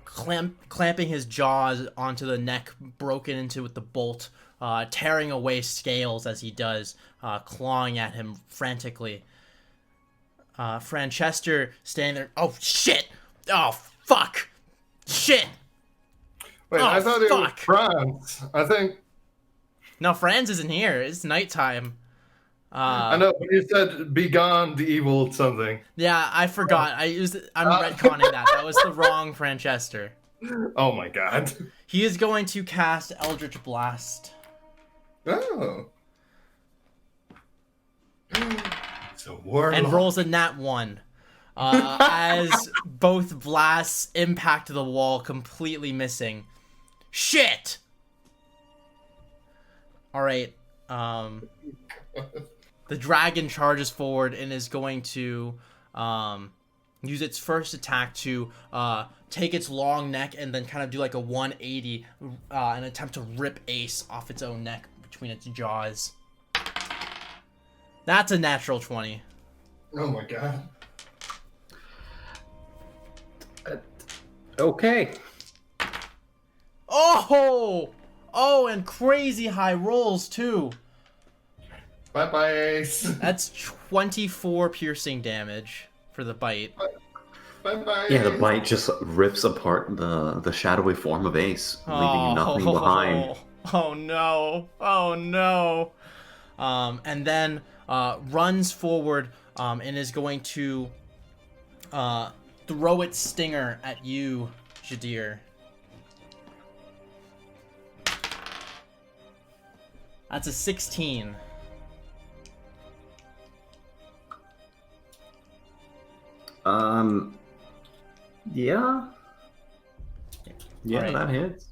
clamping his jaws onto the neck broken into with the bolt, tearing away scales as he does, clawing at him frantically. Franchester standing there. Oh shit! Oh fuck! Shit! Wait, Oh, I thought it was fuck. France. I think. No, Franz isn't here. It's nighttime. I know, but you said "Be gone, the evil something." Yeah, I forgot. I'm retconning that. That was the wrong Franchester. Oh my god. He is going to cast Eldritch Blast. Oh. It's a warlock. And rolls a nat 1. As both blasts impact the wall, completely missing. Shit! Alright, the dragon charges forward and is going to use its first attack to take its long neck and then kind of do like a 180 and attempt to rip Ace off its own neck between its jaws. That's a natural 20. Oh my god. Okay. Oh! Oh, and crazy high rolls too. Bye bye, Ace. That's 24 piercing damage for the bite. Bye bye. Yeah, the bite just rips apart the shadowy form of Ace, leaving nothing behind. Oh no! Oh no! And then runs forward and is going to throw its stinger at you, Jadir. That's a 16. Yeah. Yeah, Alright. that hits.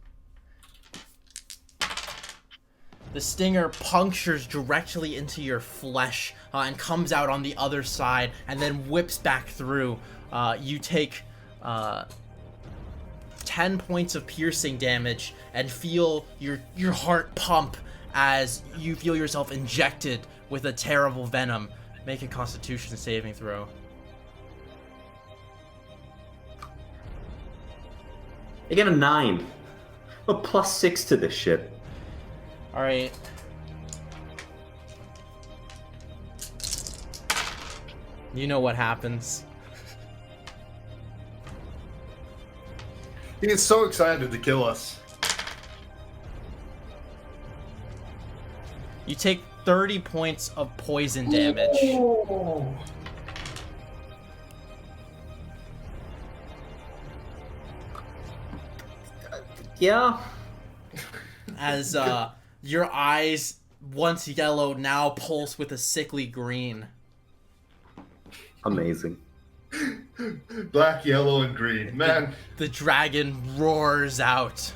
The stinger punctures directly into your flesh and comes out on the other side and then whips back through. You take 10 points of piercing damage and feel your heart pump as you feel yourself injected with a terrible venom. Make a Constitution saving throw. I get a 9. A +6 to this shit. Alright. You know what happens. He is so excited to kill us. You take 30 points of poison damage. Oh. Yeah. As your eyes, once yellow, now pulse with a sickly green. Amazing. Black, yellow, and green. Man, The dragon roars out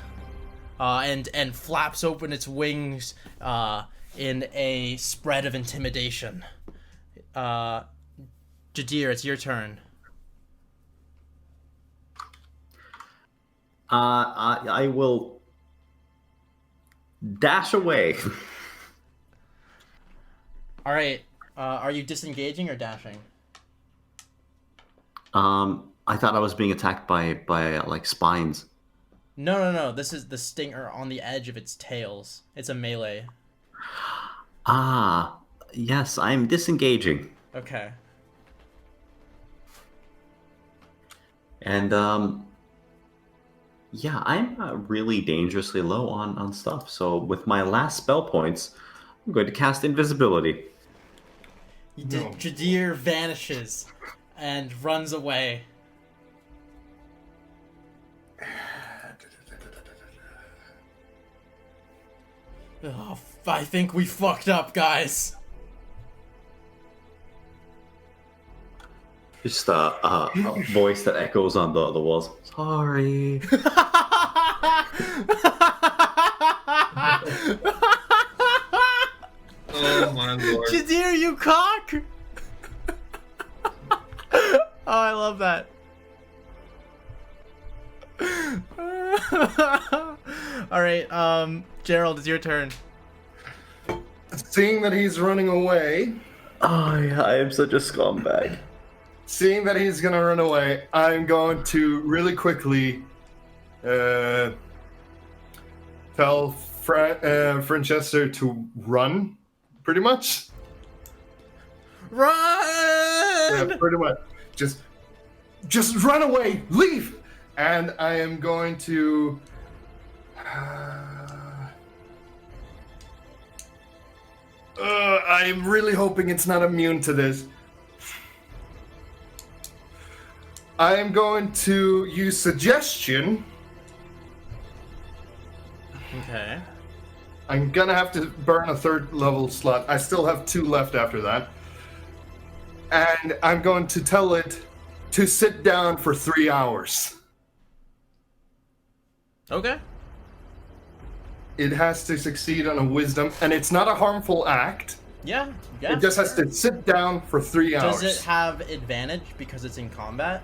and flaps open its wings in a spread of intimidation. Jadir, it's your turn. I will dash away. All right. Are you disengaging or dashing? I thought I was being attacked by like spines. No. This is the stinger on the edge of its tails. It's a melee. Ah, yes, I'm disengaging. Okay. And yeah, I'm really dangerously low on stuff. So with my last spell points, I'm going to cast invisibility. No. Jadir vanishes and runs away. Oh, I think we fucked up, guys. Just a voice that echoes on the walls. Sorry. Oh my lord. Jadir, you cock! Oh, I love that. All right, Gerald, it's your turn. Seeing that he's running away, Oh, yeah, I am such a scumbag. seeing that he's gonna run away, I'm going to really quickly tell Francesca to run, pretty much. Run! Yeah, pretty much. Just run away, leave. And I am going to. I'm really hoping it's not immune to this. I am going to use suggestion. Okay. I'm gonna have to burn a third level slot. I still have 2 left after that. And I'm going to tell it to sit down for 3 hours. Okay. It has to succeed on a wisdom, and it's not a harmful act. Yeah. Yeah. It just has to sit down for 3 hours. Does it have advantage because it's in combat?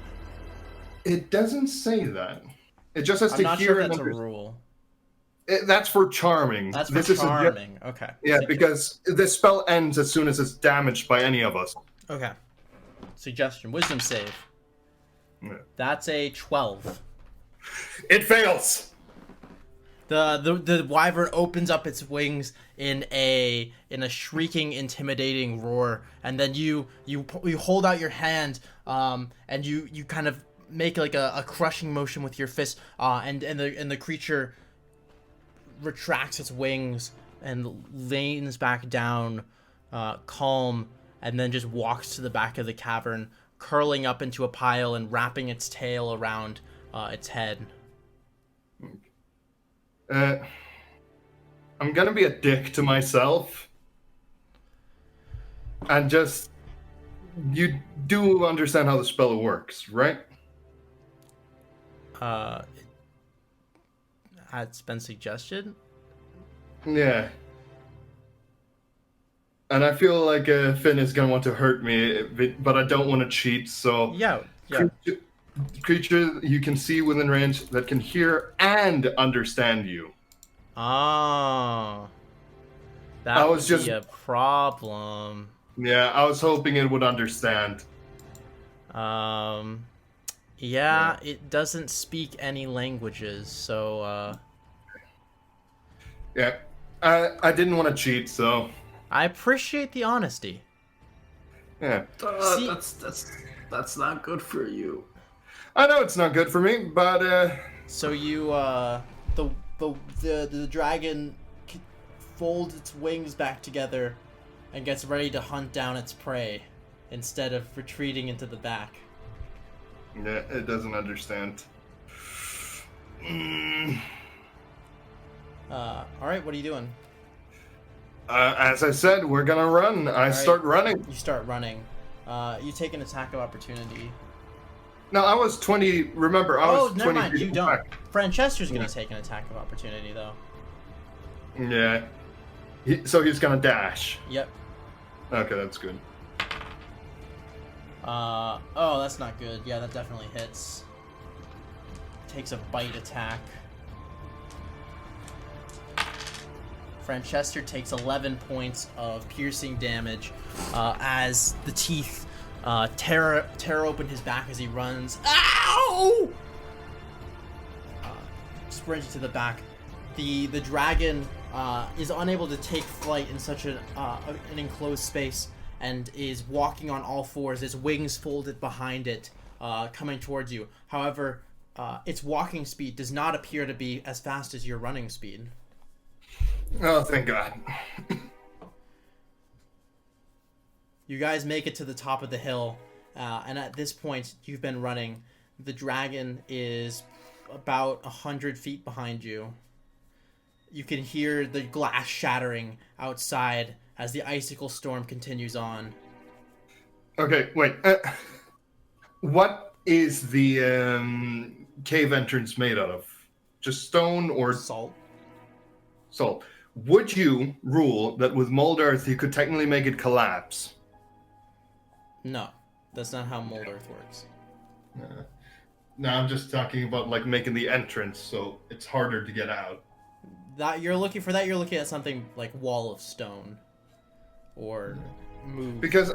It doesn't say that. It just has I'm to not hear sure if and that's a understand. rule. That's for charming. That's for This is charming. Okay. yeah, because this spell ends as soon as it's damaged by any of us. Okay. Suggestion. Wisdom save. Yeah. That's a 12. It fails. The wyvern opens up its wings in a shrieking, intimidating roar, and then you hold out your hand, and you kind of make like a crushing motion with your fist, and the creature retracts its wings and leans back down, calm, and then just walks to the back of the cavern, curling up into a pile and wrapping its tail around its head. I'm gonna be a dick to myself. And just... You do understand how the spell works, right? It's been suggested. Yeah. And I feel like Finn is gonna want to hurt me, but I don't want to cheat, so... Yeah. Creature you can see within range that can hear and understand you. Oh. That I would was just- be a problem. Yeah, I was hoping it would understand. Yeah, it doesn't speak any languages, so, Yeah, I didn't want to cheat, so... I appreciate the honesty. Yeah. See- That's not good for you. I know it's not good for me, but, So you, the dragon folds its wings back together and gets ready to hunt down its prey instead of retreating into the back. yeah, it doesn't understand. Alright, what are you doing? As I said, we're gonna run. I start running. You start running. You take an attack of opportunity. No, I was 20. Remember, I was 20 never mind, feet you don't. back. Franchester's gonna take an attack of opportunity, though. Yeah. So he's gonna dash. Yep. Okay, that's good. Oh, that's not good. Yeah, that definitely hits. Takes a bite attack. Franchester takes 11 points of piercing damage as the teeth tear open his back as he runs. Ow! Sprinting to the back. The dragon is unable to take flight in such an enclosed space and is walking on all fours, its wings folded behind it, coming towards you. However, its walking speed does not appear to be as fast as your running speed. Oh, thank God. You guys make it to the top of the hill, and at this point, you've been running. The dragon is about 100 feet behind you. You can hear the glass shattering outside as the icicle storm continues on. Okay, wait. What is the cave entrance made out of? Just stone or... Salt. So, would you rule that with mold earth you could technically make it collapse? No, that's not how mold earth works. No, I'm just talking about like making the entrance so it's harder to get out. You're looking at something like wall of stone, or move. Because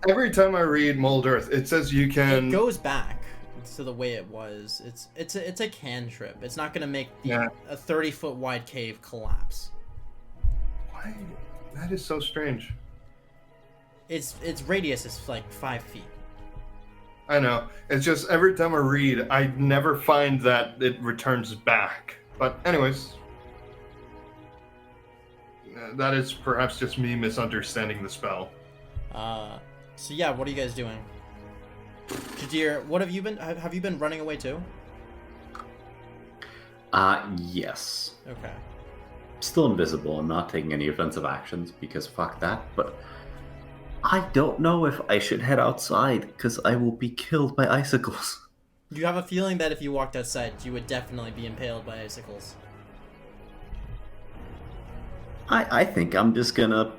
every time I read mold earth, it says you can. It goes back to the way it was. It's a cantrip. It's not gonna make a 30-foot wide cave collapse. Why? That is so strange. Its radius is like 5 feet. I know. It's just every time I read, I never find that it returns back. But anyways, that is perhaps just me misunderstanding the spell. So yeah, what are you guys doing? Jadir, what have you been running away too? Yes. Okay. Still invisible. I'm not taking any offensive actions because fuck that. But I don't know if I should head outside because I will be killed by icicles. You have a feeling that if you walked outside, you would definitely be impaled by icicles. I think I'm just gonna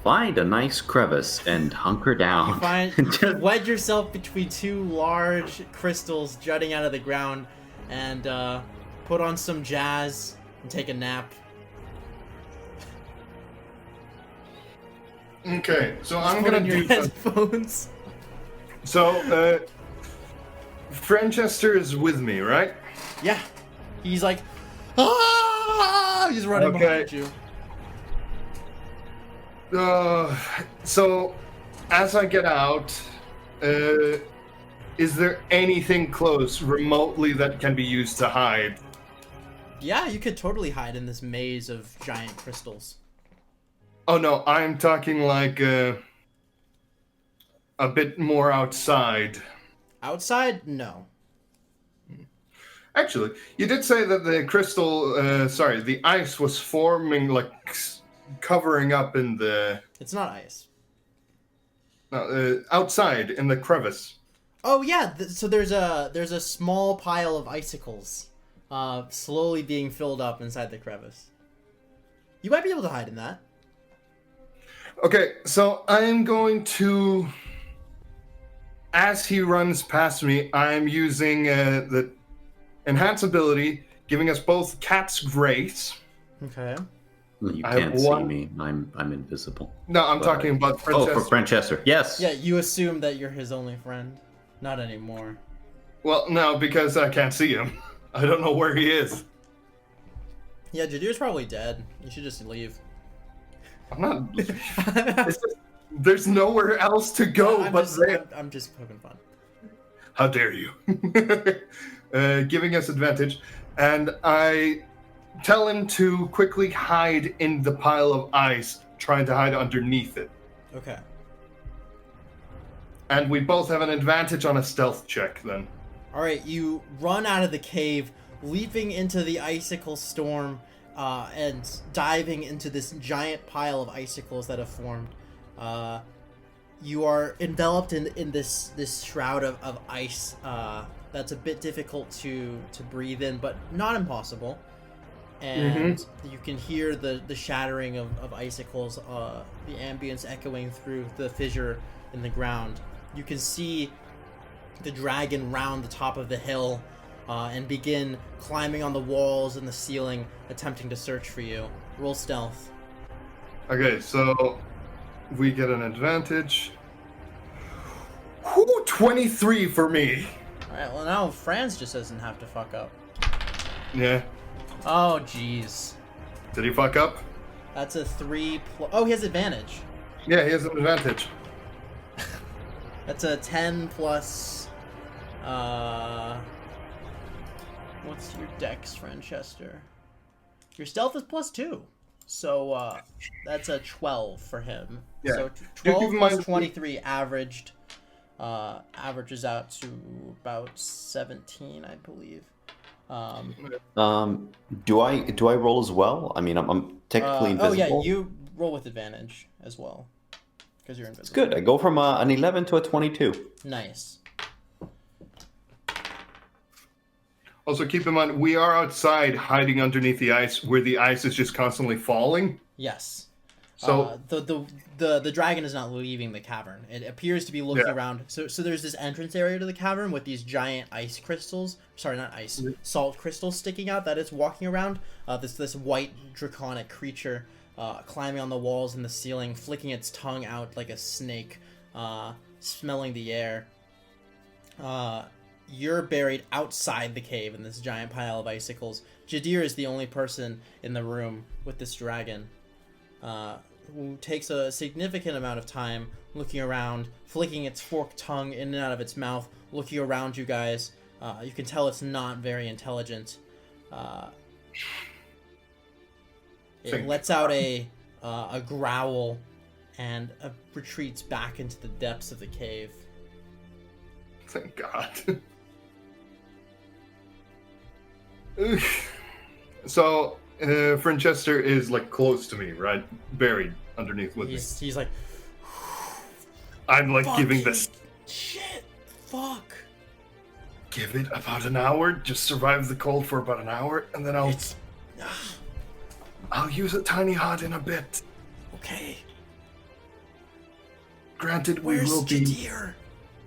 find a nice crevice and hunker down. You wedge yourself between two large crystals jutting out of the ground, and put on some jazz and take a nap. Okay, so I'm Put gonna on your do. headphones. So, Franchester is with me, right? Yeah, he's like, ah! He's running behind you. So, as I get out, is there anything close remotely that can be used to hide? Yeah, you could totally hide in this maze of giant crystals. Oh no, I'm talking like a bit more outside. Outside? No. Actually, you did say that the the ice was forming, like covering up in the. It's not ice. No, outside in the crevice. Oh yeah, so there's a small pile of icicles, slowly being filled up inside the crevice. You might be able to hide in that. Okay, so I am going to. As he runs past me, I'm using the enhance ability, giving us both Cat's Grace. Okay. You can't see me. I'm invisible. No, I'm talking about Franchester. Oh, for Franchester. Yes. Yeah, you assume that you're his only friend. Not anymore. Well, no, because I can't see him. I don't know where he is. Yeah, Jadir's probably dead. You should just leave. I'm not. There's nowhere else to go I'm just poking fun. How dare you? Giving us advantage. And I tell him to quickly hide in the pile of ice, trying to hide underneath it. Okay. And we both have an advantage on a stealth check then. Alright, you run out of the cave, leaping into the icicle storm, and diving into this giant pile of icicles that have formed. You are enveloped in this shroud of ice that's a bit difficult to breathe in, but not impossible. And you can hear the shattering of icicles, the ambience echoing through the fissure in the ground. You can see the dragon round the top of the hill and begin climbing on the walls and the ceiling, attempting to search for you. Roll stealth. Okay, so we get an advantage. Whoo, 23 for me. Alright, well now Franz just doesn't have to fuck up. Yeah. Oh, jeez. Did he fuck up? That's a 3 plus... Oh, he has advantage. Yeah, he has an advantage. That's a 10 plus... What's your dex, Franchester? Your stealth is plus 2. So, that's a 12 for him. Yeah. So, 12 plus 23 averages out to about 17, I believe. Do I roll as well? I mean, I'm technically invisible. Oh yeah, you roll with advantage as well, because you're invisible. It's good. I go from an 11 to a 22. Nice. Also, keep in mind, we are outside hiding underneath the ice where the ice is just constantly falling. Yes. So, The dragon is not leaving the cavern. It appears to be looking Yeah. around. So there's this entrance area to the cavern with these giant ice crystals. Sorry, not ice. Salt crystals sticking out that it's walking around. This white draconic creature climbing on the walls and the ceiling, flicking its tongue out like a snake, smelling the air. You're buried outside the cave in this giant pile of icicles. Jadir is the only person in the room with this dragon. Who takes a significant amount of time looking around, flicking its forked tongue in and out of its mouth, looking around you guys. You can tell it's not very intelligent. It lets out a growl and retreats back into the depths of the cave. thank God. So, Franchester is like close to me, right? Buried underneath with me. He's like, I'm like fuck giving you, this. shit, fuck. Give it about an hour. Just survive the cold for about an hour, and then It's I'll use a tiny hut in a bit. okay. Granted, we Where's will be. Jadir?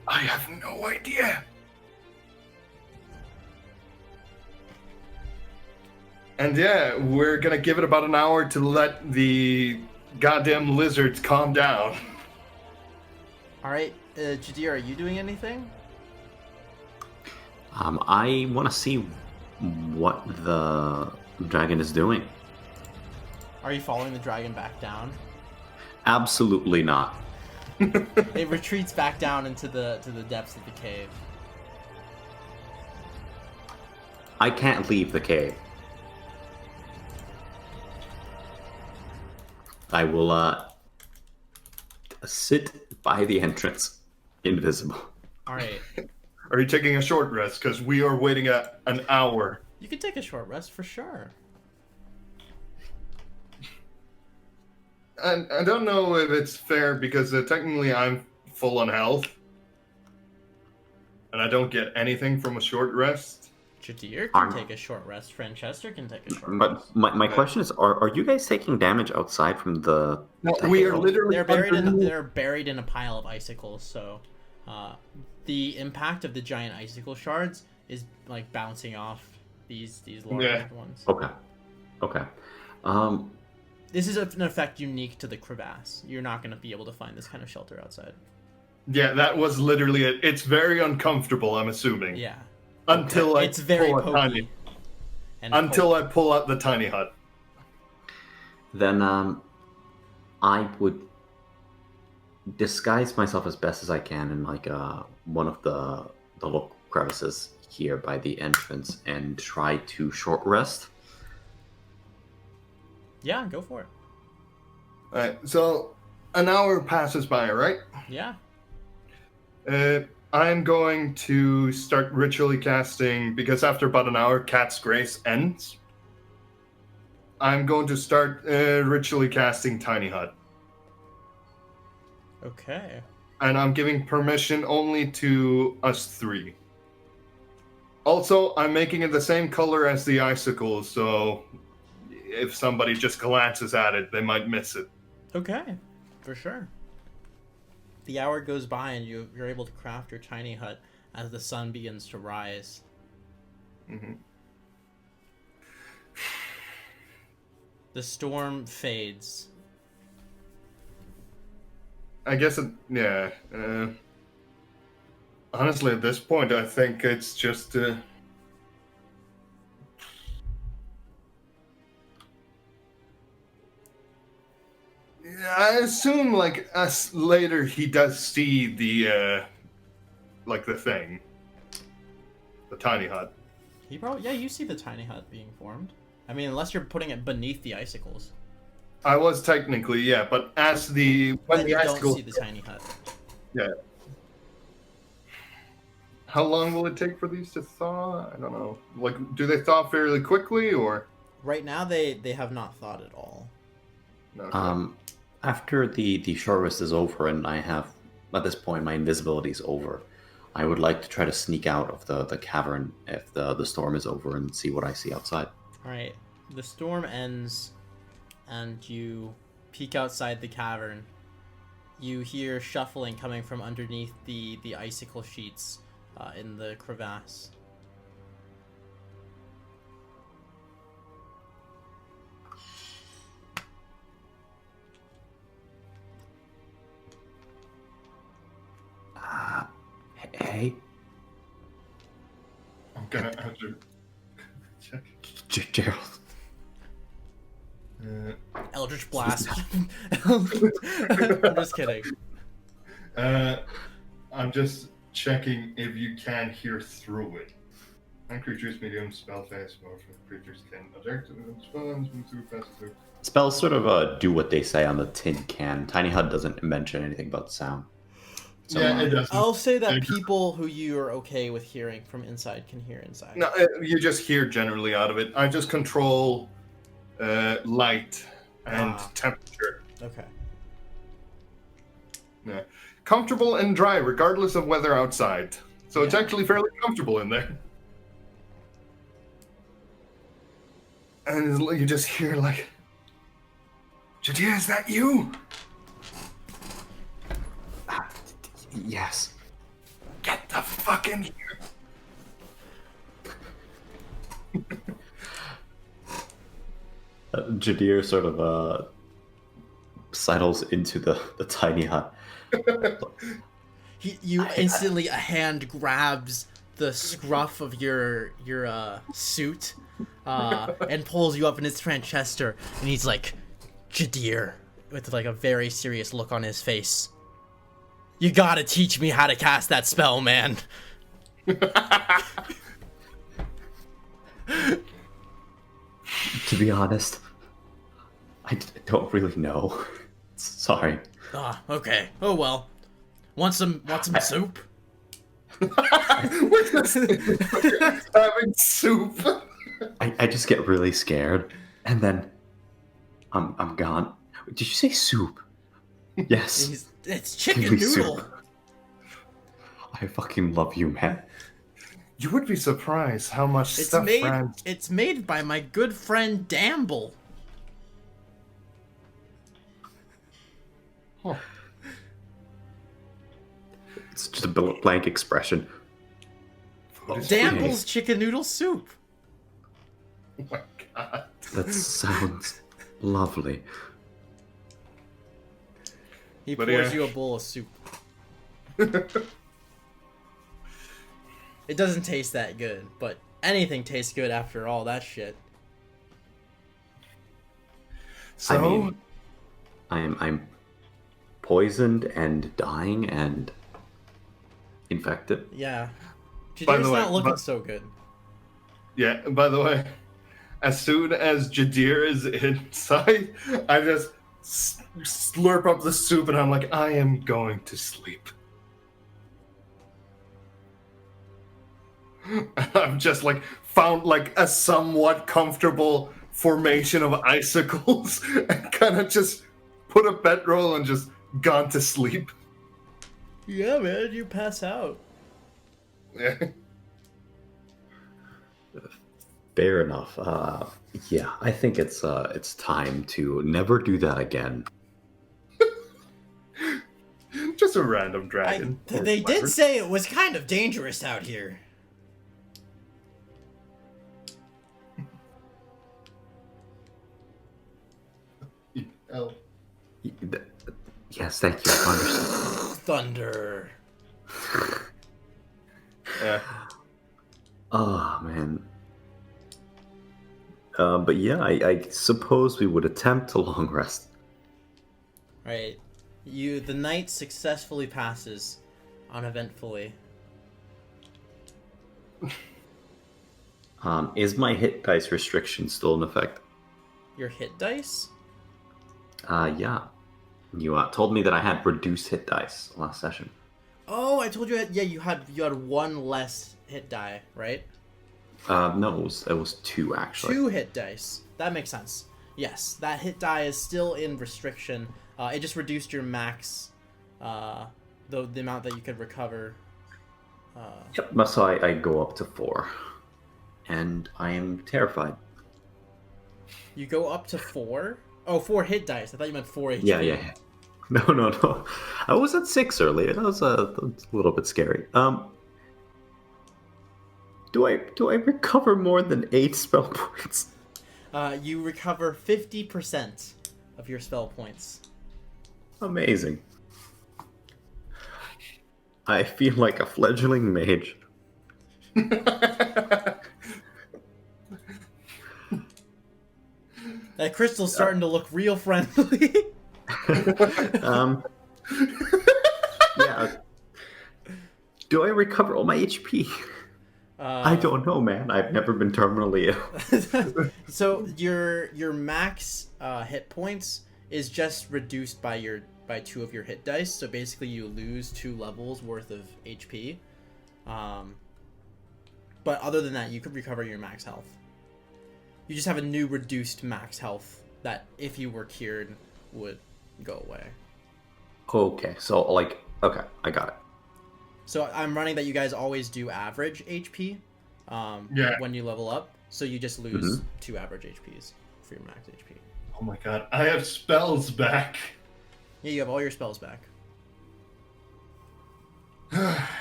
I have no idea. And yeah, we're gonna give it about an hour to let the goddamn lizards calm down. All right, Jadir, are you doing anything? I want to see what the dragon is doing. Are you following the dragon back down? Absolutely not. It retreats back down into the depths of the cave. I can't leave the cave. I will sit by the entrance, invisible. All right, Are you taking a short rest? Because we are waiting an hour. you can take a short rest for sure. And I don't know if it's fair because technically I'm full on health. And I don't get anything from a short rest. Jadir can I'm- take a short rest. Francesca can take a short But rest. my question is, are you guys taking damage outside from the... No, the we are hail? literally They're buried in a pile of icicles. So, the impact of the giant icicle shards is like bouncing off these large Yeah. ones. Okay. Okay. This is an effect unique to the crevasse. You're not going to be able to find this kind of shelter outside. Yeah, that was literally it. It's very uncomfortable, I'm assuming. Yeah, Until it's very pull a pokey. tiny, And until I pull out the tiny hut. Then I would disguise myself as best as I can in like one of the little crevices here by the entrance and try to short rest. Yeah, go for it. Alright, so an hour passes by, right? Yeah. I'm going to start ritually casting, because after about an hour, Cat's Grace ends. I'm going to start ritually casting Tiny Hut. Okay. And I'm giving permission only to us three. Also, I'm making it the same color as the icicles, so if somebody just glances at it, they might miss it. Okay, for sure. The hour goes by and you're able to craft your tiny hut as the sun begins to rise. hmm The storm fades. I guess yeah. Honestly, at this point, I think it's just. I assume, like, us later, he does see the, like, the thing. The tiny hut. He probably, yeah, you see the tiny hut being formed. I mean, unless you're putting it beneath the icicles. I was technically, yeah, but as when Then the you don't icicle, see the tiny hut. yeah. How long will it take for these to thaw? I don't know. Like, do they thaw fairly quickly, or? Right now, they have not thought at all. No. After the short rest is over and I have, at this point, my invisibility is over, I would like to try to sneak out of the cavern if the storm is over and see what I see outside. All right. The storm ends, and you peek outside the cavern. You hear shuffling coming from underneath the icicle sheets in the crevasse. Hey, I'm gonna have to check. Gerald. Eldritch Blast. I'm just kidding. I'm just checking if you can hear through it. And creatures, medium, spell phase, motion. Creatures can attack spells, move through, pass through. Spells sort of do what they say on the tin can. Tiny Hut doesn't mention anything about sound. So, Yeah, it doesn't. I'll say that I- people who you are okay with hearing from inside can hear inside. No, you just hear generally out of it. I just control light and temperature. Okay. Yeah. Comfortable and dry, regardless of weather outside. So it's Yeah. actually fairly comfortable in there. And you just hear like, Jadir, is that you? yes. Get the fuck in here. Jadir sort of sidles into the tiny hut. You instantly, a hand grabs the scruff of your suit and pulls you up in his Franchester, and he's like, Jadir, with like a very serious look on his face. You gotta teach me how to cast that spell, man. To be honest, I don't really know. Sorry. Ah, okay. Oh well. Want some soup? We're just having soup. I just get really scared, and then I'm gone. Did you say soup? Yes. It's Give chicken me soup. noodle. I fucking love you, man. You would be surprised how much It's stuff made. France. It's made by my good friend Damble. Huh. It's just a blank expression. Food is Damble's chicken noodle soup. free. Oh my god. That sounds lovely. He But pours yeah. you a bowl of soup. It doesn't taste that good, but anything tastes good after all that shit. So, I mean, I'm poisoned and dying and infected. Yeah. By the Jadir's way, not looking but- so good. yeah, by the way, as soon as Jadir is inside, I just slurp up the soup and I'm like, I am going to sleep. I've just like found like a somewhat comfortable formation of icicles and kind of just put a bedroll and just gone to sleep. Yeah, man, you pass out. Yeah. Fair enough. Yeah, I think it's time to never do that again. Just a random dragon. or They whatever. did say it was kind of dangerous out here. Oh. Yes, thank you. I understand. Thunder. Yeah. Oh man. But yeah, I suppose we would attempt a long rest. Right. The night successfully passes uneventfully. Is my hit dice restriction still in effect? Your hit dice? Yeah. You told me that I had reduced hit dice last session. Oh, I told you. You had one less hit die, right? No, it was two actually. 2 hit dice. That makes sense. Yes, that hit die is still in restriction. It just reduced your max, the amount that you could recover Yep. So I go up to 4, and I am terrified. You go up to 4? Oh, 4 hit dice. I thought you meant 4 HP. Yeah. No. I was at 6 earlier. That's a little bit scary. Do I recover more than 8 spell points? You recover 50% of your spell points. Amazing. I feel like a fledgling mage. That crystal's starting to look real friendly. Yeah. Do I recover all my HP? I don't know, man. I've never been terminally ill. So your max hit points is just reduced by 2 of your hit dice. So basically, you lose 2 levels worth of HP. But other than that, you could recover your max health. You just have a new reduced max health that, if you were cured, would go away. Okay, so okay, I got it. So I'm running that you guys always do average HP when you level up. So you just lose 2 average HPs for your max HP. Oh my god, I have spells back. Yeah, you have all your spells back.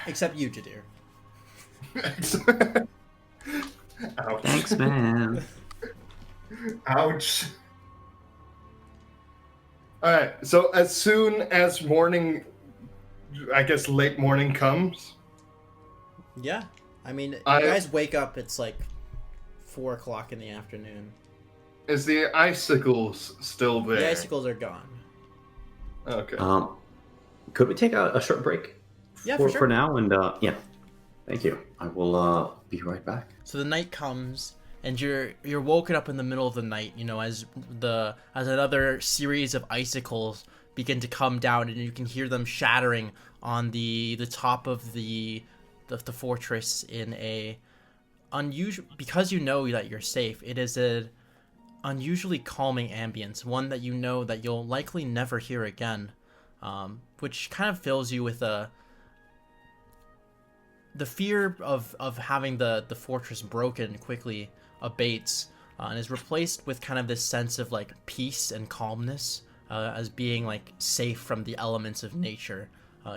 Except you, Jadir. Ouch. Thanks, man. Ouch. Alright, so as soon as morning, I guess late morning comes. Yeah. I mean, you guys wake up, it's like 4 o'clock in the afternoon. Is the icicles still there? The icicles are gone. Okay. Could we take a short break? Yeah, for sure. For now, and yeah. Thank you. I will be right back. So the night comes, and you're woken up in the middle of the night, as another series of icicles begin to come down, and you can hear them shattering on the top of the fortress in a unusual, because you know that you're safe. It is an unusually calming ambience, one that you know that you'll likely never hear again, which kind of fills you with the fear of having the fortress broken quickly abates, and is replaced with kind of this sense of like peace and calmness, as being like safe from the elements of nature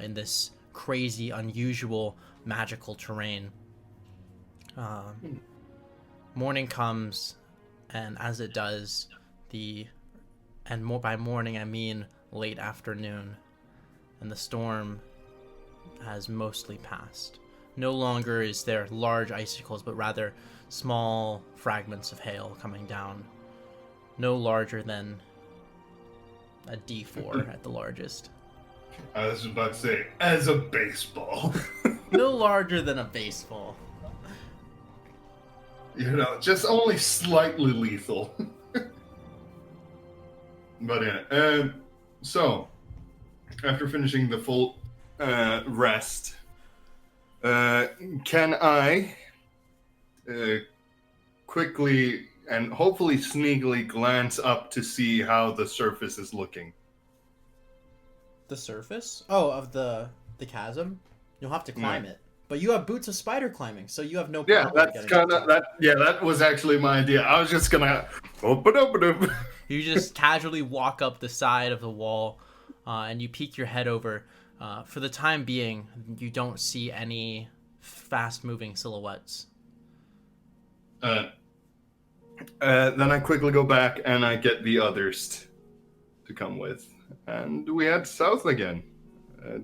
in this crazy, unusual, magical terrain. Morning comes, and as it does, by morning I mean late afternoon, and the storm has mostly passed. No longer is there large icicles, but rather small fragments of hail coming down. No larger than a D4 at the largest. I was about to say, as a baseball. No larger than a baseball. Just only slightly lethal. But yeah, so, after finishing the full rest, can I quickly and hopefully sneakily glance up to see how the surface is looking? The surface? Oh, of the chasm? You'll have to climb it. But you have boots of spider climbing, so you have no problem. Yeah, that's kind of that. Yeah, that was actually my idea. I was just gonna open. You just casually walk up the side of the wall, and you peek your head over. For the time being, you don't see any fast-moving silhouettes. Then I quickly go back and I get the others to come with, and we head south again,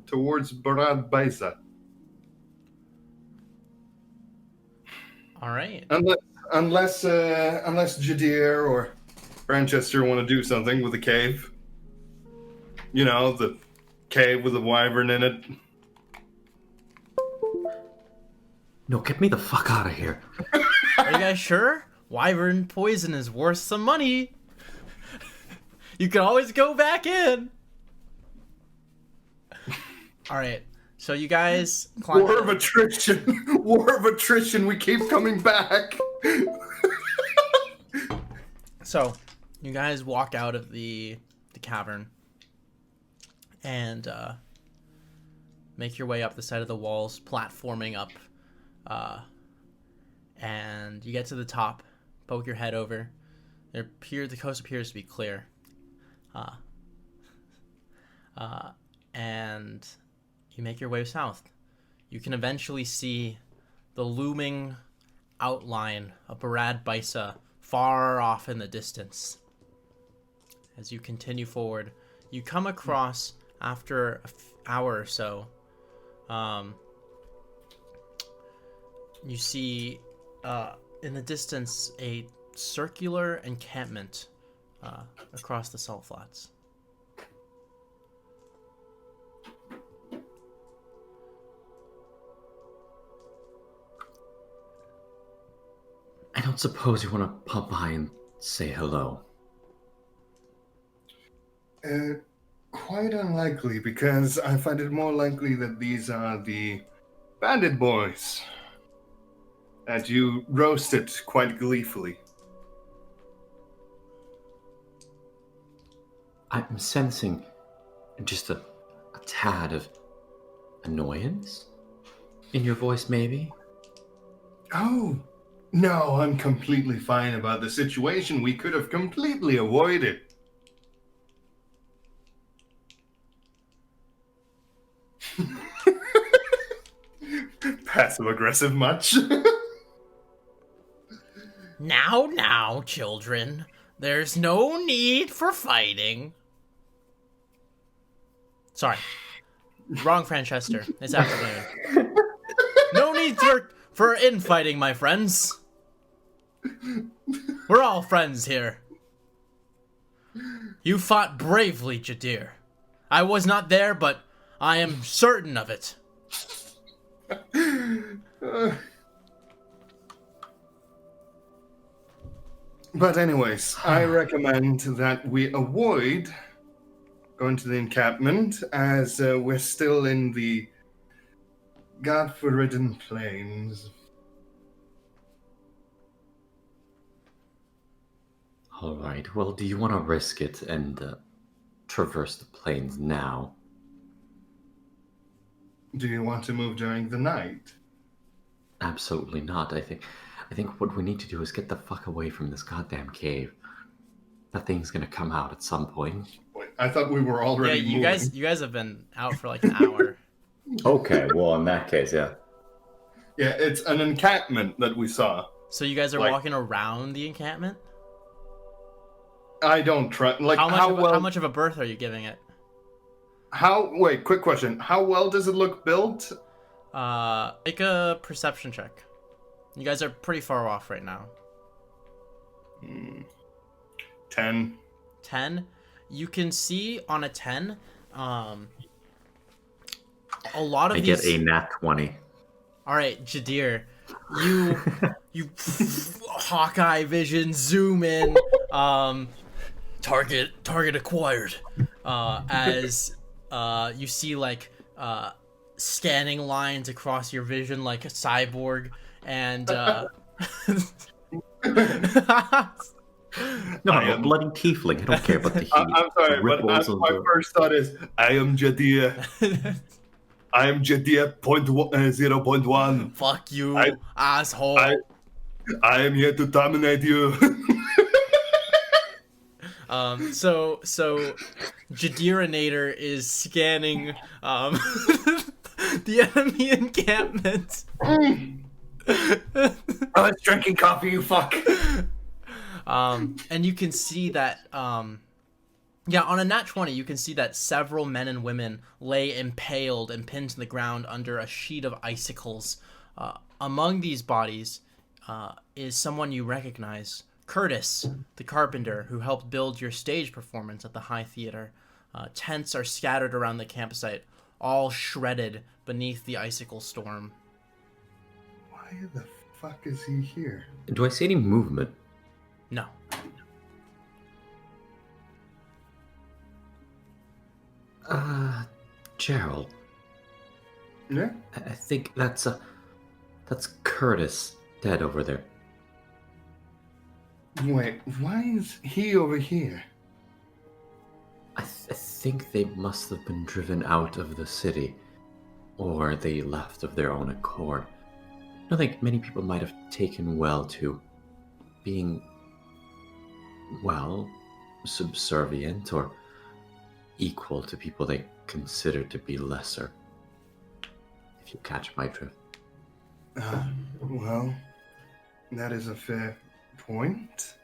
towards Barad Baisa. All right. Unless Jadir or Franchester want to do something with the cave. The cave with a wyvern in it. No, get me the fuck out of here. Are you guys sure? Wyvern poison is worth some money. You can always go back in. All right. So you guys climb. War of attrition. War of attrition. We keep coming back. So you guys walk out of the cavern, and make your way up the side of the walls, platforming up, and you get to the top, poke your head over. The coast appears to be clear. And you make your way south. You can eventually see the looming outline of Barad Baisa far off in the distance. As you continue forward, you come across, after an hour or so, you see in the distance a circular encampment across the salt flats. I don't suppose you want to pop by and say hello. Quite unlikely, because I find it more likely that these are the bandit boys that you roasted quite gleefully. I'm sensing just a tad of annoyance in your voice, maybe? Oh, no, I'm completely fine about the situation. We could have completely avoided. Passive aggressive much? Now, children. There's no need for fighting. Sorry. Wrong Franchester. It's afternoon. No need for infighting, my friends. We're all friends here. You fought bravely, Jadir. I was not there, but I am certain of it. But anyways, I recommend that we avoid going to the encampment, as we're still in the God-forbidden plains. All right. Well, do you want to risk it and traverse the plains now? Do you want to move during the night? Absolutely not. I think what we need to do is get the fuck away from this goddamn cave. That thing's gonna come out at some point. Wait, I thought we were already you moving. guys have been out for like an hour. Okay, well, in that case, yeah. Yeah, it's an encampment that we saw. So you guys are walking around the encampment? I don't trust. Like, how much of a berth are you giving it? Wait, quick question. How well does it look built? Make a perception check. You guys are pretty far off right now. 10. 10? You can see on a 10, a lot of I these... get a nat 20. All right, Jadir, you Hawkeye vision, zoom in, target acquired, as you see like scanning lines across your vision like a cyborg, and No, I'm a bloody tiefling. I don't care about the heat. I'm sorry, but my first thought is, I am Jadir. I am Jadir 0.1. Fuck you, asshole. I am here to dominate you. So Jadirinator is scanning the enemy encampment. I was drinking coffee, you fuck. And you can see that, on a nat 20, you can see that several men and women lay impaled and pinned to the ground under a sheet of icicles. Among these bodies is someone you recognize, Curtis, the carpenter who helped build your stage performance at the High Theater. Tents are scattered around the campsite, all shredded beneath the icicle storm. Why the fuck is he here? Do I see any movement? No. Gerald. Yeah? I think that's Curtis dead over there. Wait, why is he over here? I think they must have been driven out of the city. or they left of their own accord. I don't think many people might have taken well to being, well, subservient or equal to people they considered to be lesser. If you catch my drift. Well, that is a fair point.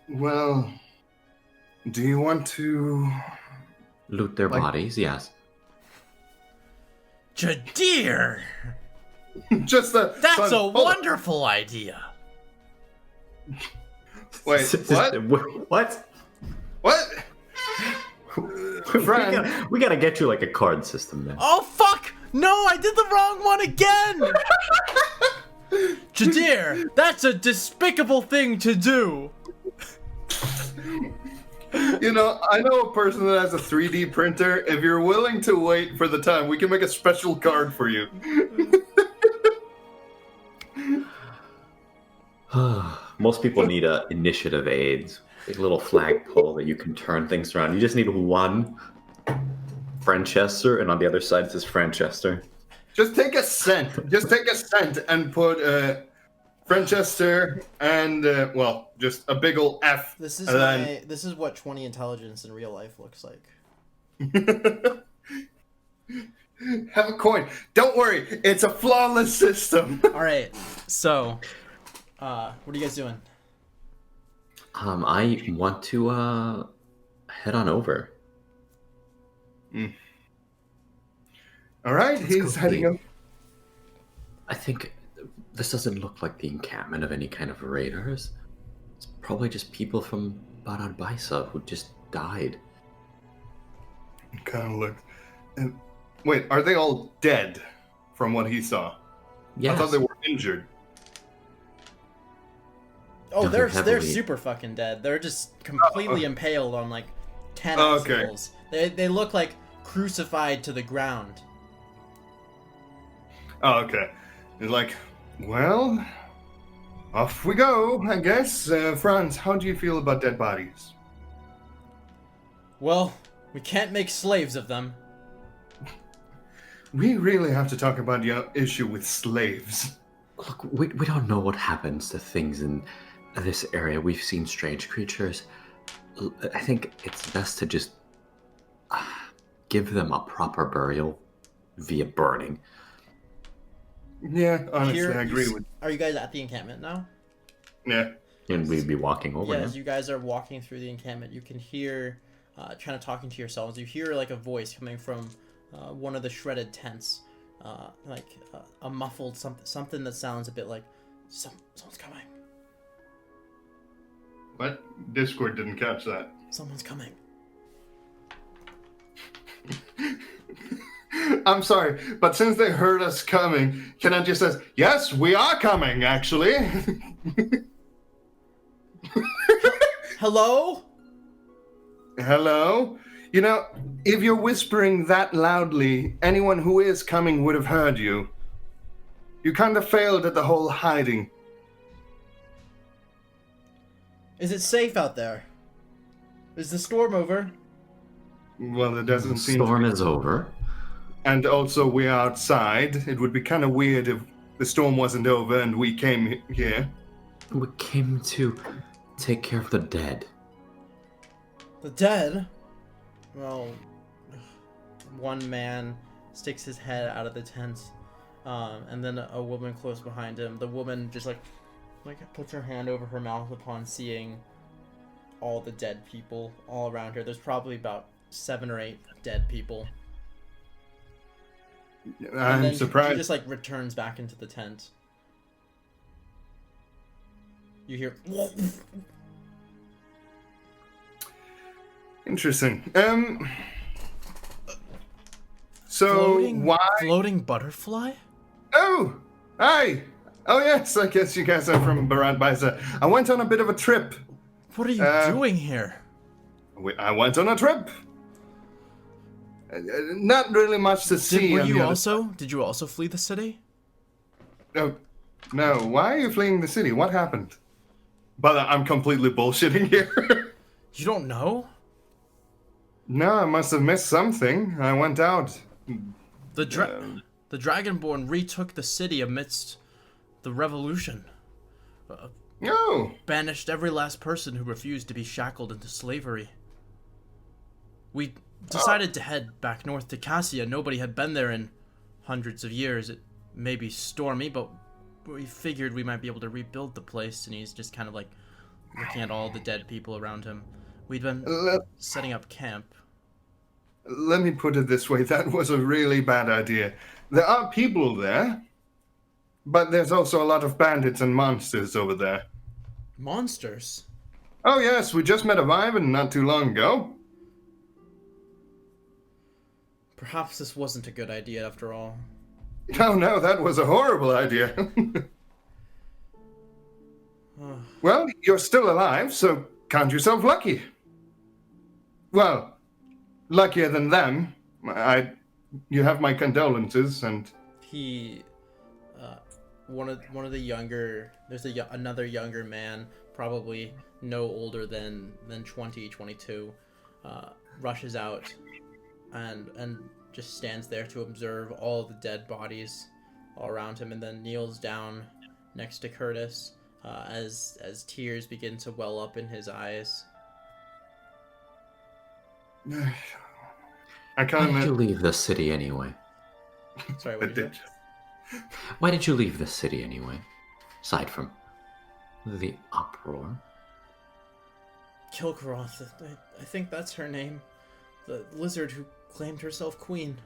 Well, do you want to... Loot their Like- bodies, yes. Jadir! Just the... That's son, a hold on. wonderful idea. Wait, what? What? What? Fran, we gotta get you like a card system then. Oh, fuck! No, I did the wrong one again! Jadir, that's a despicable thing to do! you know, I know a person that has a 3D printer. If you're willing to wait for the time, we can make a special card for you. Most people need initiative aids. A little flagpole that you can turn things around. You just need one Franchester, and on the other side it says Franchester. Just take a cent. Just take a cent and put Franchester and, well, just a big ol' F. This is and then- this is what 20 intelligence in real life looks like. Have a coin. Don't worry, it's a flawless system. Alright, so, what are you guys doing? I want to head on over. All right, Let's he's go heading see. up. I think this doesn't look like the encampment of any kind of raiders. It's probably just people from Barad Baisa who just died. Kind of look. And wait, are they all dead from what he saw? Yes. I thought they were injured. Oh, Nothing they're heavily. super fucking dead. They're just completely impaled on like 10 Oh, okay. icicles. They look like crucified to the ground. Oh, okay. He's like, well, off we go, I guess. Franz, how do you feel about dead bodies? Well, we can't make slaves of them. We really have to talk about your issue with slaves. Look, we don't know what happens to things in this area. We've seen strange creatures. I think it's best to just give them a proper burial via burning. Yeah, honestly, Here- I agree with. Are you guys at the encampment now? Yeah. And we'd be walking over Yeah, now. as you guys are walking through the encampment, you can hear, kind of talking to yourselves, you hear like a voice coming from one of the shredded tents. A muffled something that sounds a bit like, someone's coming. What? Discord didn't catch that. Someone's coming. I'm sorry, but since they heard us coming, Kenneth just says, yes, we are coming, actually. Hello? Hello? You know, if you're whispering that loudly, anyone who is coming would have heard you. You kind of failed at the whole hiding. Is it safe out there? Is the storm over? Well, it doesn't The seem. storm is over. And also, we're outside. It would be kind of weird if the storm wasn't over and we came here. We came to take care of the dead. The dead? Well, one man sticks his head out of the tent, and then a woman close behind him. The woman just like puts her hand over her mouth upon seeing all the dead people all around her. There's probably about 7 or 8 dead people. And I'm then surprised. She just like returns back into the tent. You hear. Interesting. So why? floating butterfly? Oh, hi. Oh yes, I guess you guys are from Barad Baisa. I went on a bit of a trip. What are you doing here? I went on a trip. Not really much to see. on the other- Did you also flee the city? No, no. Why are you fleeing the city? What happened? But I'm completely bullshitting here. You don't know? No, I must have missed something. I went out. The Dragonborn retook the city amidst the revolution. Oh, Banished every last person who refused to be shackled into slavery. We decided to head back north to Cassia. Nobody had been there in hundreds of years. It may be stormy, but we figured we might be able to rebuild the place, and he's just kind of like looking at all the dead people around him. We'd been setting up camp. let me put it this way. That was a really bad idea. There are people there, but there's also a lot of bandits and monsters over there. Monsters? Oh, yes, we just met a Wyvern not too long ago. Perhaps this wasn't a good idea after all. Oh, no, that was a horrible idea. Well, you're still alive, so count yourself lucky. Well, luckier than them. You have my condolences, and He, one of the younger, there's another younger man, probably no older than 20, 22, rushes out and just stands there to observe all the dead bodies all around him, and then kneels down next to Curtis as tears begin to well up in his eyes. I Why can't. did you leave the city anyway? Sorry, I what did you did. say? Why did you leave the city anyway? Aside from the uproar. Kilkaroth, I think that's her name. The lizard who claimed herself queen.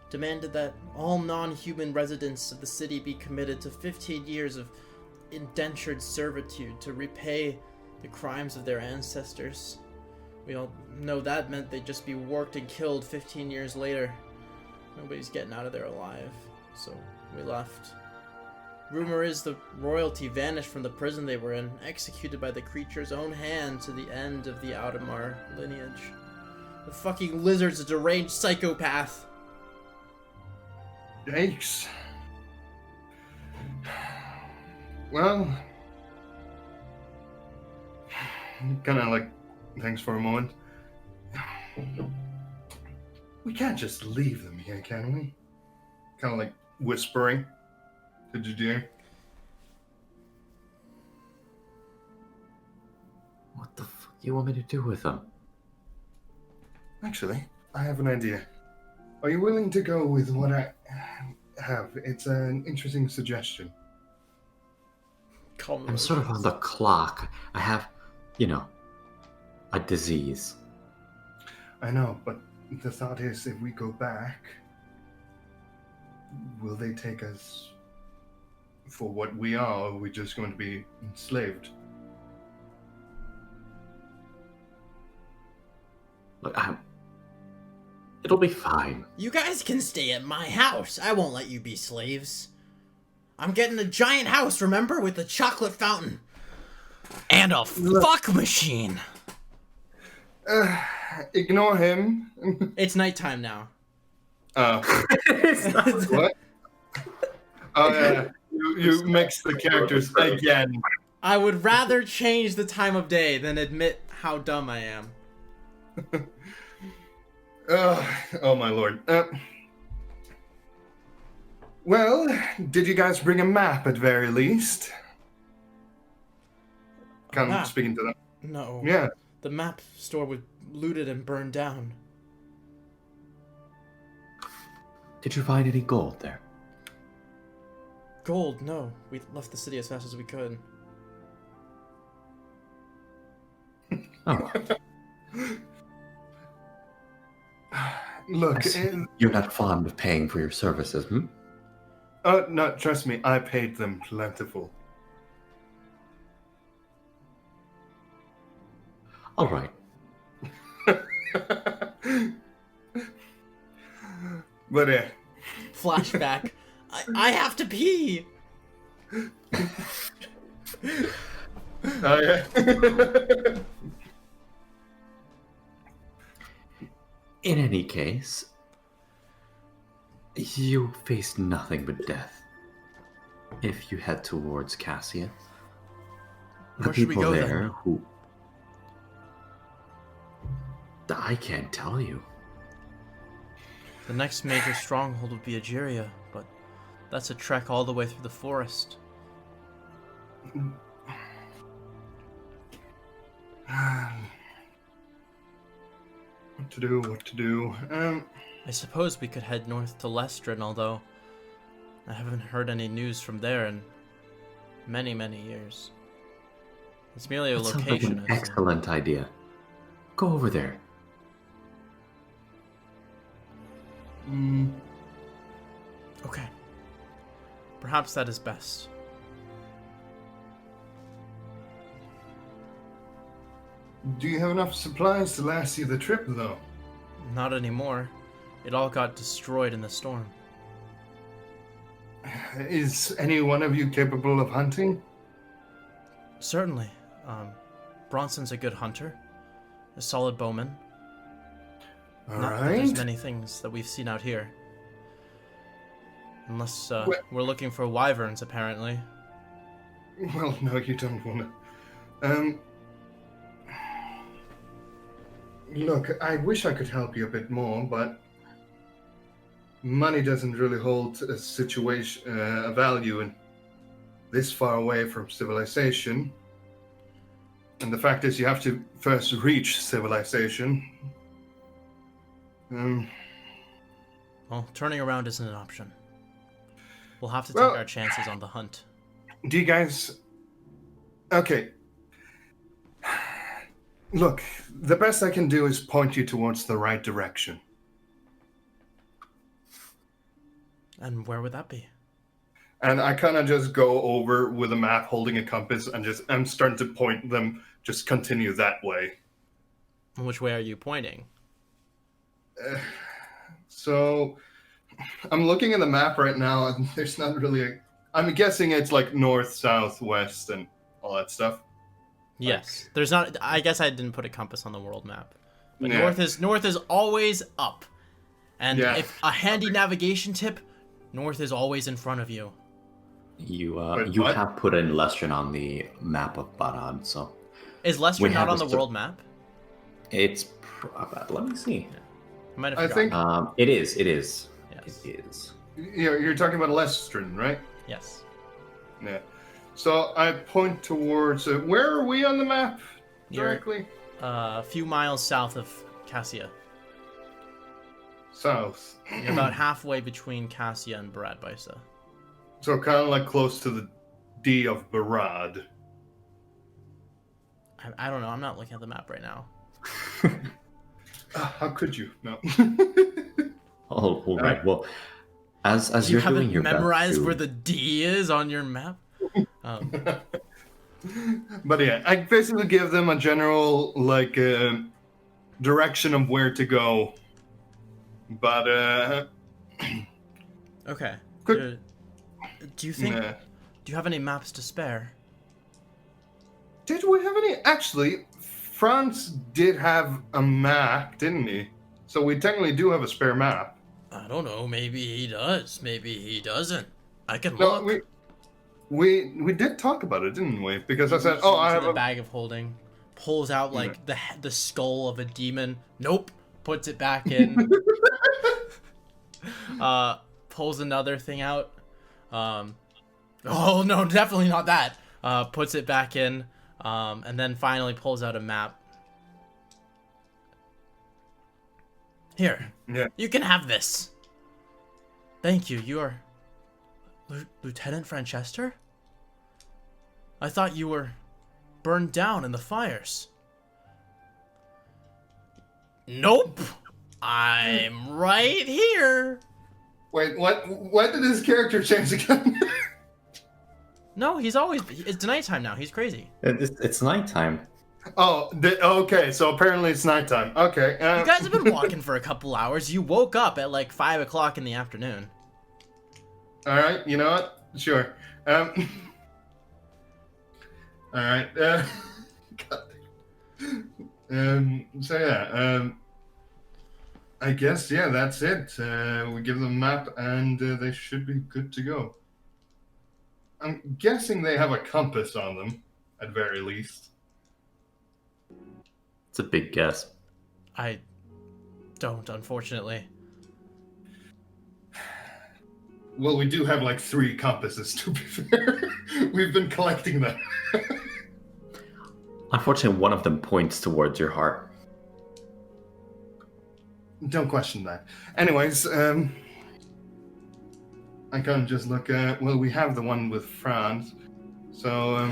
Demanded that all non-human residents of the city be committed to 15 years of indentured servitude to repay the crimes of their ancestors. We all know that meant they'd just be worked and killed 15 years later. Nobody's getting out of there alive, so we left. Rumor is the royalty vanished from the prison they were in, executed by the creature's own hand to the end of the Audemars lineage. The fucking lizard's a deranged psychopath. Yikes. Well, kind of like, thanks for a moment. We can't just leave them here, can we? Kind of like whispering to Jadir. What the fuck you want me to do with them? Actually, I have an idea. Are you willing to go with what I have? It's an interesting suggestion. I'm sort of on the clock. I have, a disease. I know, but the thought is, if we go back, will they take us for what we are, or are we just going to be enslaved? Look, it'll be fine. You guys can stay at my house. I won't let you be slaves. I'm getting a giant house, remember? With a chocolate fountain. And a fuck machine. Ignore him. It's nighttime now. What? Oh, yeah. You mixed the characters again. I would rather change the time of day than admit how dumb I am. Oh, my lord. Well, did you guys bring a map at very least? Kind of map? speaking to them. No. Yeah. The map store was looted and burned down. Did you find any gold there? Gold, no. We left the city as fast as we could. Oh, Look, you're not fond of paying for your services, hmm? no, trust me, I paid them plentiful. All right. But, Flashback. I have to pee! oh, yeah. In any case, you face nothing but death if you head towards Cassia. The Where should we people go, there then? who I can't tell you. The next major stronghold would be Egeria, but that's a trek all the way through the forest. What to do? What to do? I suppose we could head north to Lestrin, although I haven't heard any news from there in many, many years. It's merely a That sounds like location, an I see. excellent idea. Go over there. Okay. Perhaps that is best. Do you have enough supplies to last you the trip, though? Not anymore. It all got destroyed in the storm. Is any one of you capable of hunting? Certainly. Bronson's a good hunter, a solid bowman. All Not that there's right. many things that we've seen out here. Unless Well- we're looking for wyverns, apparently. Well, no, you don't want to. Look, I wish I could help you a bit more, but money doesn't really hold a situation, a value in this far away from civilization. And the fact is, you have to first reach civilization. Well, turning around isn't an option. We'll have to Well- take our chances on the hunt. Do you guys... Okay. Look, the best I can do is point you towards the right direction. And where would that be? And I kind of just go over with a map holding a compass and I'm starting to point them, just continue that way. Which way are you pointing? So I'm looking at the map right now and there's not really a... I'm guessing it's like north, south, west, and all that stuff. Yes. There's not. I guess I didn't put a compass on the world map. But Yeah. north is always up. And Yeah. if a handy navigation tip, north is always in front of you. You Wait, you what? have put in Lestrin on the map of Barad, so Is Lester We not have on a the st- world map? it's. Let me see. I might have I forgotten. think- It is. It is. Yes. It is. You're talking about Lestrin, right? Yes. Yeah. So I point towards... where are we on the map? You're Directly? a few miles south of Cassia. South. You're about halfway between Cassia and Baradbaisa. So kind of like close to the D of Barad. I don't know. I'm not looking at the map right now. How could you? No. Oh, all right. Well, as You you're doing haven't your best memorized to- where the D is on your map? But yeah, I basically give them a general like direction of where to go. But Okay. Good. Do you think? nah. Do you have any maps to spare? Did we have any? Actually, France did have a map, didn't he? So we technically do have a spare map. I don't know. Maybe he does. Maybe he doesn't. I can No, look. we did talk about it, didn't we? Because I said, Reaches "Oh, I into have the a." bag of holding, pulls out like the skull of a demon. Nope. Puts it back in. Pulls another thing out. Oh no, definitely not that. Puts it back in. And then finally pulls out a map. Here. Yeah. You can have this. Thank you. You are Lieutenant Franchester? I thought you were burned down in the fires. Nope. I'm right here. Wait, what? What did his character change again? No, he's always. It's nighttime now. He's crazy. It's nighttime. Okay. So apparently it's nighttime. Okay. You guys have been walking for a couple hours. You woke up at like 5 o'clock in the afternoon. All right. You know what? Sure. All right. So yeah. I guess yeah. That's it. We give them a map, and they should be good to go. I'm guessing they have a compass on them, at very least. It's a big guess. I don't, unfortunately. Well, we do have like 3 compasses, to be fair. We've been collecting them. Unfortunately, one of them points towards your heart. Don't question that. Anyways, I can't just look at... Well, we have the one with France. So,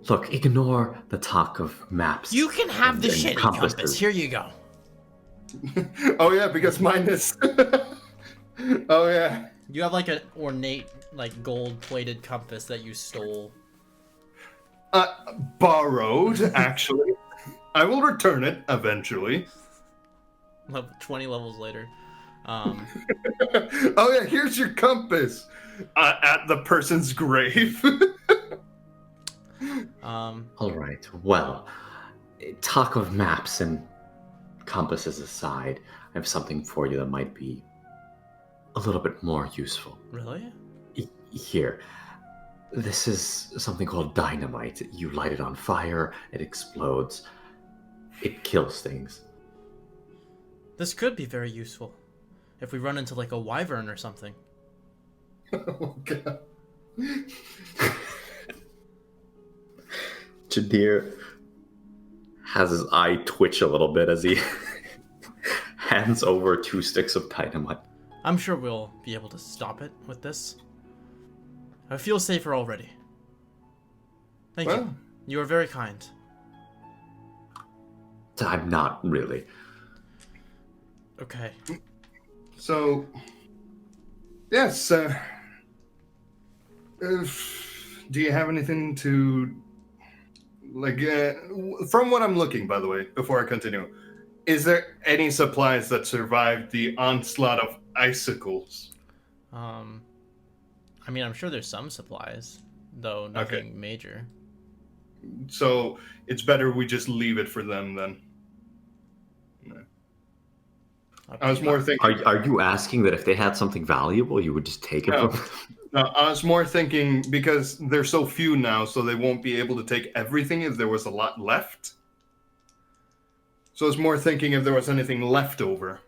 Look, ignore the talk of maps. You can have the and shitty compasses. compass. Here you go. oh yeah, because mine is... oh yeah. You have like an ornate, like gold-plated compass that you stole. Borrowed, actually. I will return it eventually. 20 levels later. Oh yeah, here's your compass. At the person's grave. All right. Well, talk of maps and compasses aside, I have something for you that might be a little bit more useful. Really? Here. This is something called dynamite. You light it on fire, it explodes. It kills things. This could be very useful. If we run into like a wyvern or something. Oh god. Jadir has his eye twitch a little bit as he hands over 2 sticks of dynamite. I'm sure we'll be able to stop it with this. I feel safer already. Thank you. You are very kind. I'm not really. Okay. So, yes, do you have anything to, like, from what I'm looking, by the way, before I continue, is there any supplies that survived the onslaught of icicles? I mean, I'm sure there's some supplies, though nothing major. So, it's better we just leave it for them, then. I was more thinking... Are you asking that if they had something valuable, you would just take it from them? No, I was more thinking because there's so few now, so they won't be able to take everything if there was a lot left. So I was more thinking if there was anything left over.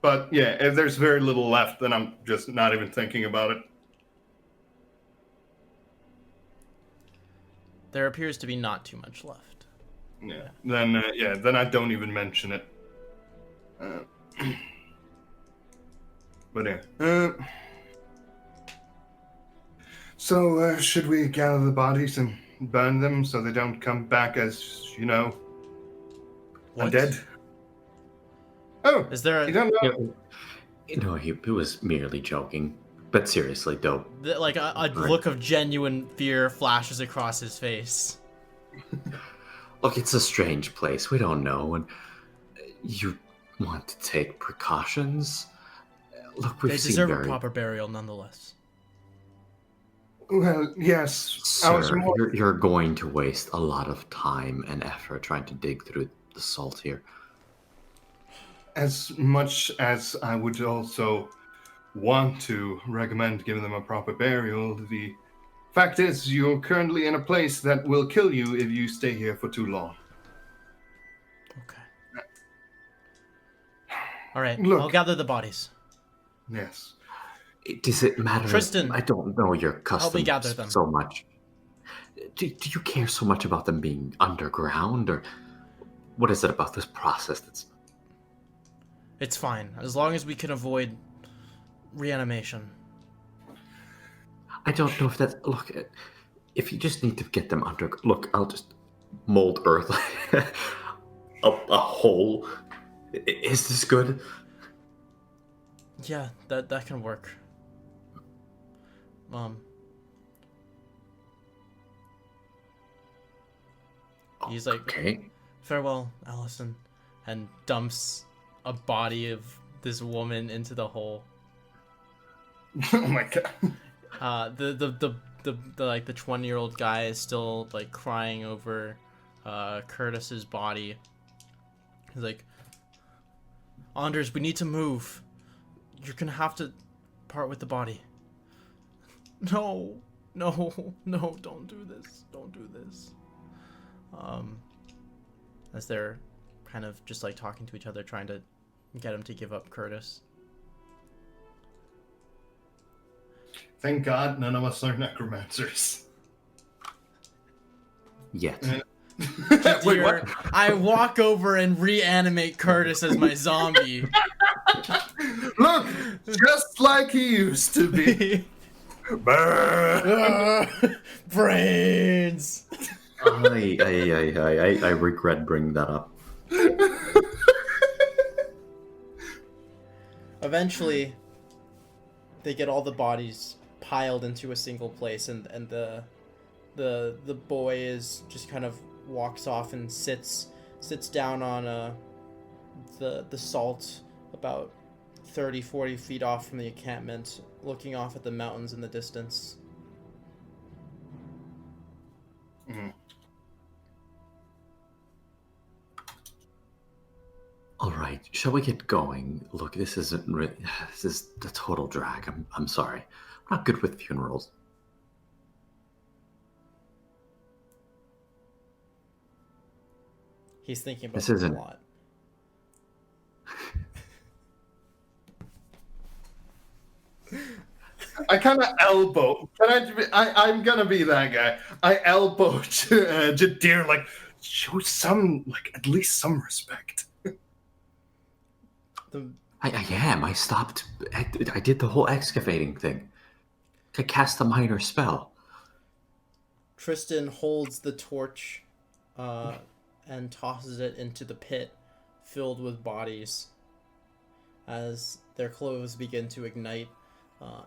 But yeah, if there's very little left, then I'm just not even thinking about it. There appears to be not too much left. Yeah. Then I don't even mention it. But yeah. So should we gather the bodies and burn them so they don't come back as, What? undead? Oh, Is there you don't know? No, he was merely joking. But seriously, though. like a look of genuine fear flashes across his face? Look, it's a strange place. We don't know. And you want to take precautions? Look, we've They seen deserve a proper burial nonetheless. Well, yes. Sir, you're going to waste a lot of time and effort trying to dig through the salt here. As much as I would also want to recommend giving them a proper burial, the fact is you're currently in a place that will kill you if you stay here for too long. Okay. All right, Look. I'll gather the bodies. Yes. Does it matter? Tristan, I don't know your customs gather them. so much. Do you care so much about them being underground, or what is it about this process that's... It's fine, as long as we can avoid reanimation. I don't know if that's... Look, if you just need to get them under... Look, I'll just mold earth a hole. Is this good? Yeah, that can work. He's like, okay. Farewell, Allison, and dumps a body of this woman into the hole. Oh my god. The like the 20-year-old guy is still like crying over Curtis's body. He's like, Anders, we need to move. You're gonna have to part with the body. No, don't do this. Don't do this. As they're kind of just like talking to each other, trying to get him to give up Curtis. Thank God none of us are necromancers. Yet. Wait, Dear, what? I walk over and reanimate Curtis as my zombie. Look, just like he used to be. Brains. I regret bringing that up. Eventually, they get all the bodies piled into a single place, and the boy is just kind of walks off and sits down on the salt about 30-40 feet off from the encampment, looking off at the mountains in the distance. Mhm. All right, shall we get going? Look, this is a total drag. I'm sorry. I'm not good with funerals. He's thinking about This this a isn't- lot. I kind of elbow. I'm gonna be that guy. I elbow Jadir, like, show some, like, at least some respect. I am. I stopped. I did the whole excavating thing. I cast a minor spell. Tristan holds the torch and tosses it into the pit filled with bodies as their clothes begin to ignite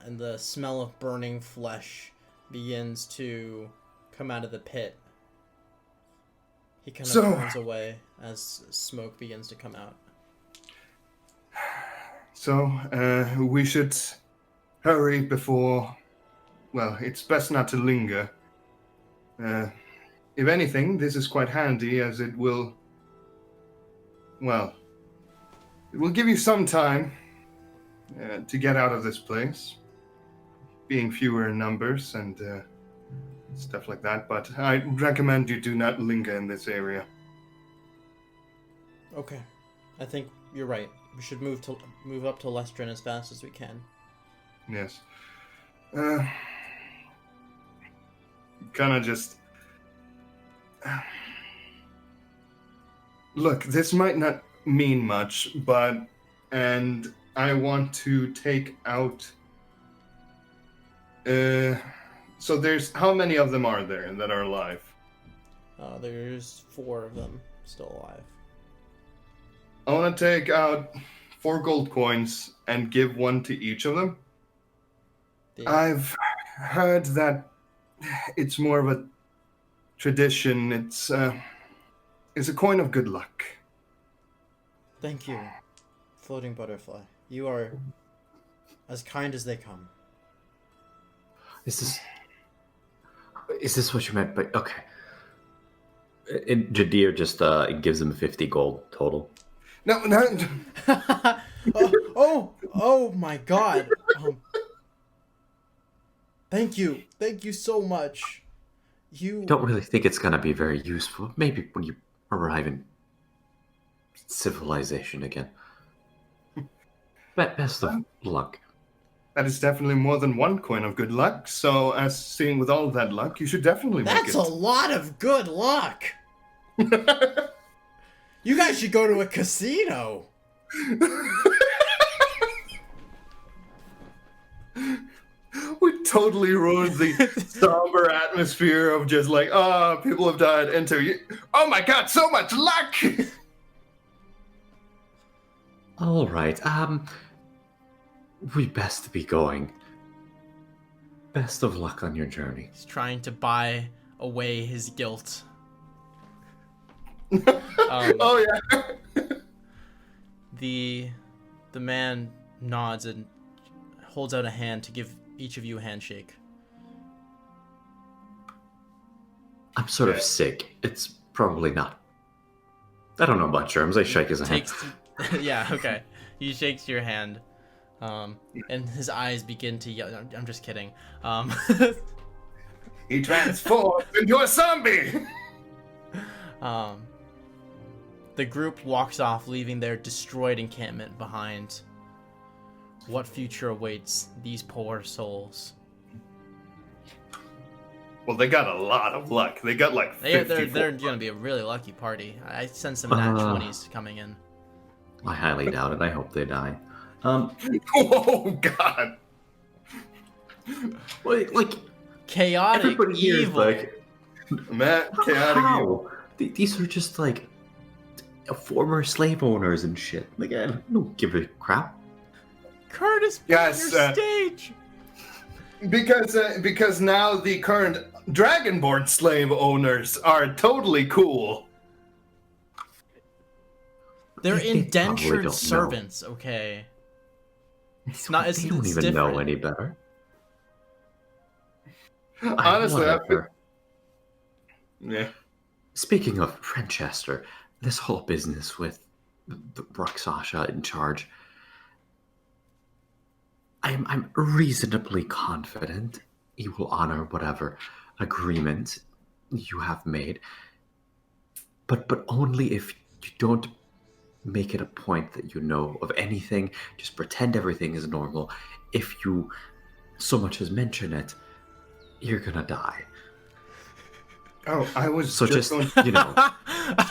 and the smell of burning flesh begins to come out of the pit. He kind of turns away as smoke begins to come out. So, we should hurry before... Well, it's best not to linger. If anything, this is quite handy as it will... Well, it will give you some time to get out of this place. Being fewer in numbers and stuff like that, but I recommend you do not linger in this area. Okay. I think you're right. We should move up to Lestrin as fast as we can. Yes. Kind of just... Look, this might not mean much, but... And I want to take out... So there's... How many of them are there that are alive? There's 4 of them still alive. I want to take out 4 gold coins and give 1 to each of them. I've heard that it's more of a tradition. It's a coin of good luck. Thank you, Floating Butterfly. You are as kind as they come. Is this what you meant? But okay. And Jadir just gives him 50 gold total. No. oh my God! Thank you so much. You Don't really think it's gonna be very useful. Maybe when you arrive in civilization again. But best of luck. That is definitely more than 1 coin of good luck. So, as seeing with all of that luck, you should definitely make it. That's a lot of good luck. You guys should go to a casino. We totally ruined the somber atmosphere of just like, people have died into, oh my God, so much luck! All right. We best be going. Best of luck on your journey. He's trying to buy away his guilt. Oh yeah. The man nods and holds out a hand to give each of you a handshake. I'm sort of sick. It's probably not. I don't know about germs. I shake his hand. Yeah, okay. He shakes your hand, and his eyes begin to yell. I'm just kidding. He transforms into a zombie. The group walks off, leaving their destroyed encampment behind. What future awaits these poor souls? Well, they got a lot of luck. They got like 54. They're gonna be a really lucky party. I sense some nat 20s coming in. I highly doubt it. I hope they die. Oh God! Like Chaotic everybody here is evil. like, Matt, chaotic evil. how? These are just like former slave owners and shit. Like, I don't give a crap. Curtis, Yes, your stage. Because now the current Dragonborn slave owners are totally cool. They're They probably don't indentured know. servants. Okay. It's not. It's, They don't it's even different. know any better. Honestly, Whatever. Yeah. Speaking of Francesca, this whole business with the Rakshasa in charge, I'm reasonably confident he will honor whatever agreement you have made, but only if you don't make it a point that you know of anything. Just pretend everything is normal. If you so much as mention it, you're gonna die. Oh, I was So just just going. you know,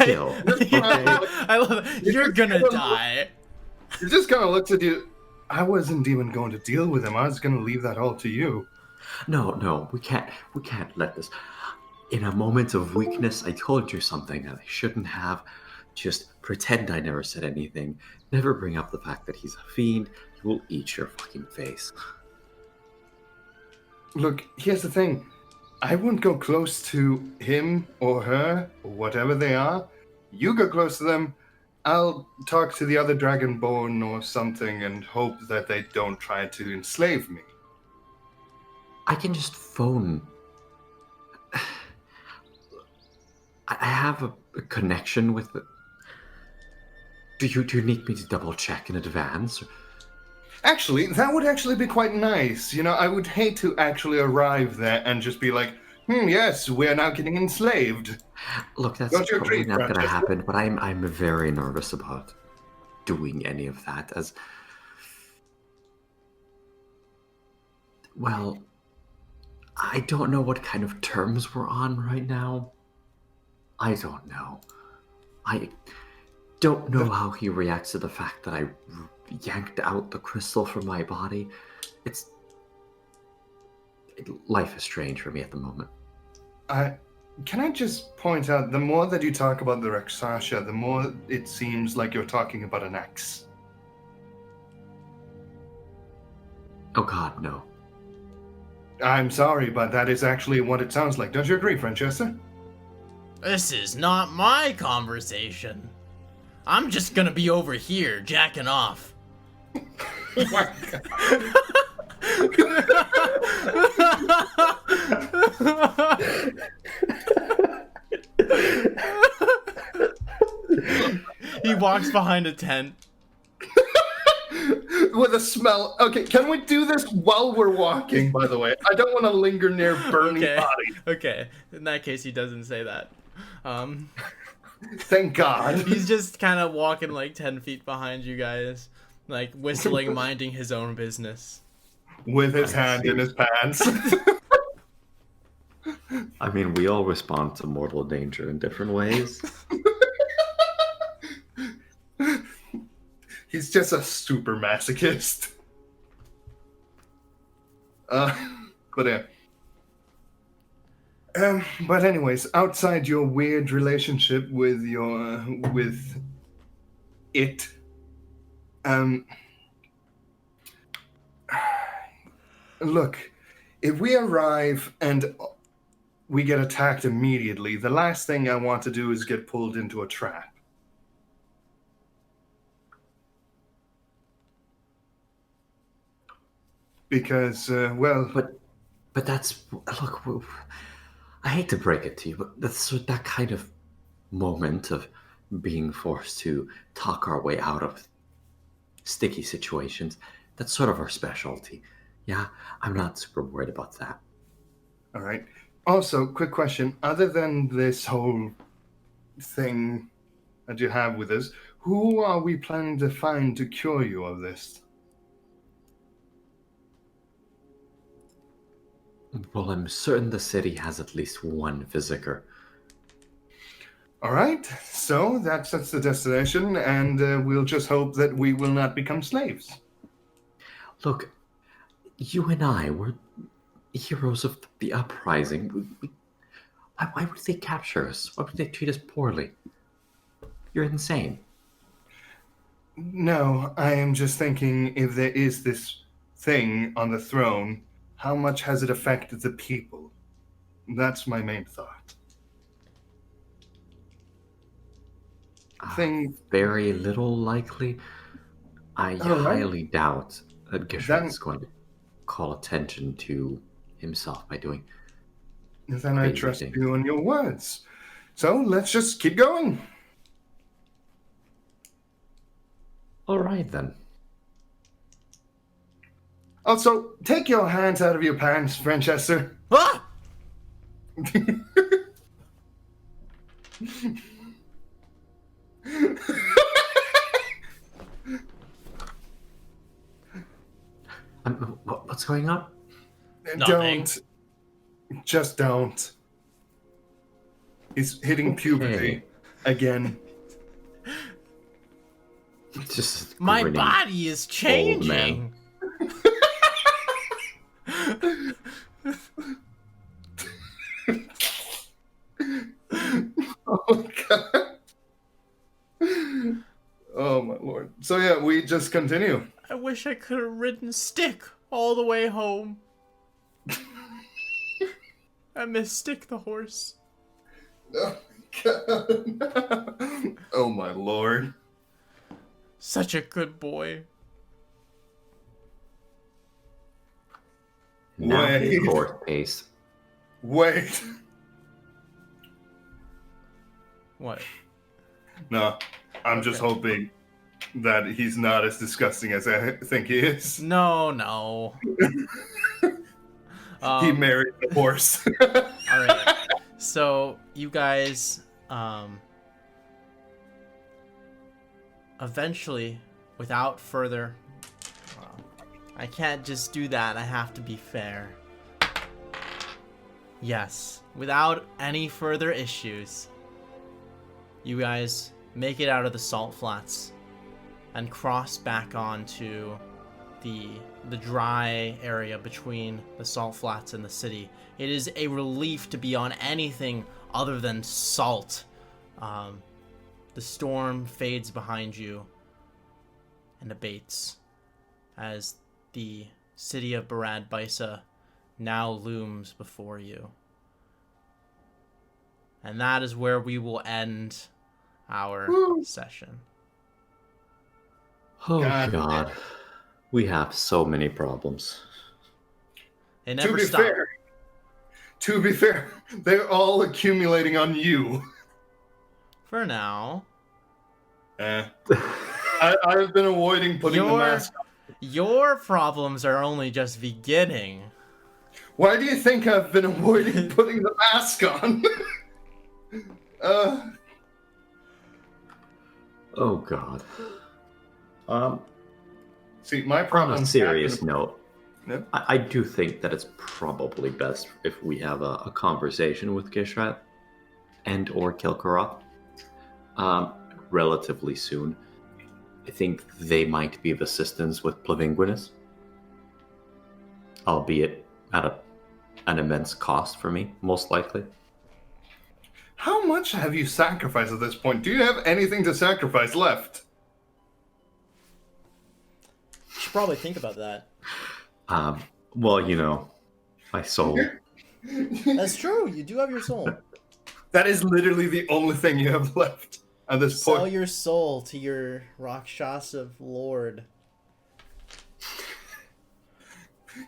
chill. I love it. You're gonna die. He just kind of looks at you. I wasn't even going to deal with him. I was going to leave that all to you. No, we can't let this. In a moment of weakness, I told you something that I shouldn't have. Just pretend I never said anything. Never bring up the fact that he's a fiend. He will eat your fucking face. Look, here's the thing. I won't go close to him or her, or whatever they are. You go close to them. I'll talk to the other Dragonborn or something and hope that they don't try to enslave me. I can just phone. I have a connection with the. Do you need me to double check in advance? Actually, that would actually be quite nice. You know, I would hate to actually arrive there and just be like, yes, we're now getting enslaved. Look, that's Don't you probably agree, not going to Francesca? happen. But I'm very nervous about doing any of that. As well, I don't know what kind of terms we're on right now. I don't know. I don't know how he reacts to the fact that I yanked out the crystal from my body. Life is strange for me at the moment. Can I just point out, the more that you talk about the Rakshasa, the more it seems like you're talking about an axe. Oh God, no. I'm sorry, but that is actually what it sounds like. Don't you agree, Francesca? This is not my conversation. I'm just gonna be over here jacking off. Oh my God. He walks behind a tent. With a smell. Okay, can we do this while we're walking, by the way? I don't want to linger near burning Okay. bodies. Okay. In that case, he doesn't say that. Thank God. He's just kind of walking like 10 feet behind you guys, like whistling, minding his own business. With his hand in his pants. I mean, we all respond to mortal danger in different ways. He's just a super masochist. But yeah. But anyways, outside your weird relationship with it, look, if we arrive and we get attacked immediately, the last thing I want to do is get pulled into a trap. Because, But that's look. I hate to break it to you, but that kind of moment of being forced to talk our way out of sticky situations. That's sort of our specialty. Yeah, I'm not super worried about that. all right. Also, quick question. Other than this whole thing that you have with us, who are we planning to find to cure you of this? Well, I'm certain the city has at least one visitor. All right, so that's the destination, and we'll just hope that we will not become slaves. Look, you and I were heroes of the uprising. Why would they capture us? Why would they treat us poorly? You're insane. No, I am just thinking if there is this thing on the throne, how much has it affected the people? That's my main thought. Thing. Very little likely. I All right. highly doubt that Gishrak is going to call attention to himself by doing. Then I crazy trust things. you and your words. So let's just keep going. All right then. Also, take your hands out of your pants, Francesca. Ah! What's going on? Nothing. Don't. Just don't. He's hitting puberty again. Just My grinning. body is man. changing. Oh, God. Oh, my Lord. So, yeah, we just continue. I wish I could have ridden Stick all the way home. I miss Stick the horse. Oh, God. Oh, my Lord. Such a good boy. Now Wait. his horse pace. Wait. What? No, I'm just Okay. hoping that he's not as disgusting as I think he is. No. He married the horse. All right. So you guys, eventually, without further, well, I can't just do that. I have to be fair. Yes, without any further issues, you guys make it out of the salt flats and cross back onto the dry area between the salt flats and the city. It is a relief to be on anything other than salt. The storm fades behind you and abates as the city of Barad Baisa now looms before you. And that is where we will end our session. Oh God. God. We have so many problems. It To never be stops. fair, they're all accumulating on you. For now. I've been avoiding putting the mask on. Your problems are only just beginning. Why do you think I've been avoiding putting the mask on? Oh God. See, my On problem. a serious note, Yep. I do think that it's probably best if we have a conversation with Gishrat and or Kilkaroth relatively soon. I think they might be of assistance with Plavinguinus, albeit at an immense cost for me, most likely. How much have you sacrificed at this point? Do you have anything to sacrifice left? You should probably think about that. Well, you know, my soul. That's true. You do have your soul. That is literally the only thing you have left at this Sell point. your soul to your Rakshasa lord.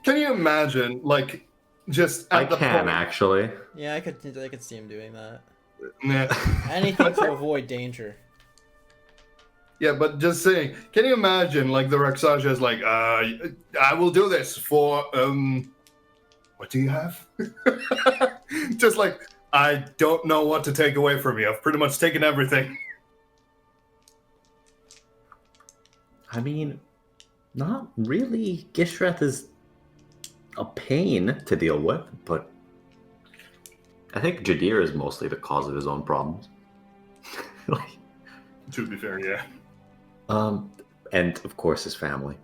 Can you imagine, like, just I at the can point? actually. Yeah, I could see him doing that. Yeah. Anything to avoid danger. Yeah, but just saying, can you imagine, like, the Rakshasa is like, I will do this for, what do you have? Just like, I don't know what to take away from you. I've pretty much taken everything. I mean, not really. Gishreth is a pain to deal with, but I think Jadir is mostly the cause of his own problems. Like, To be fair, yeah. and of course his family.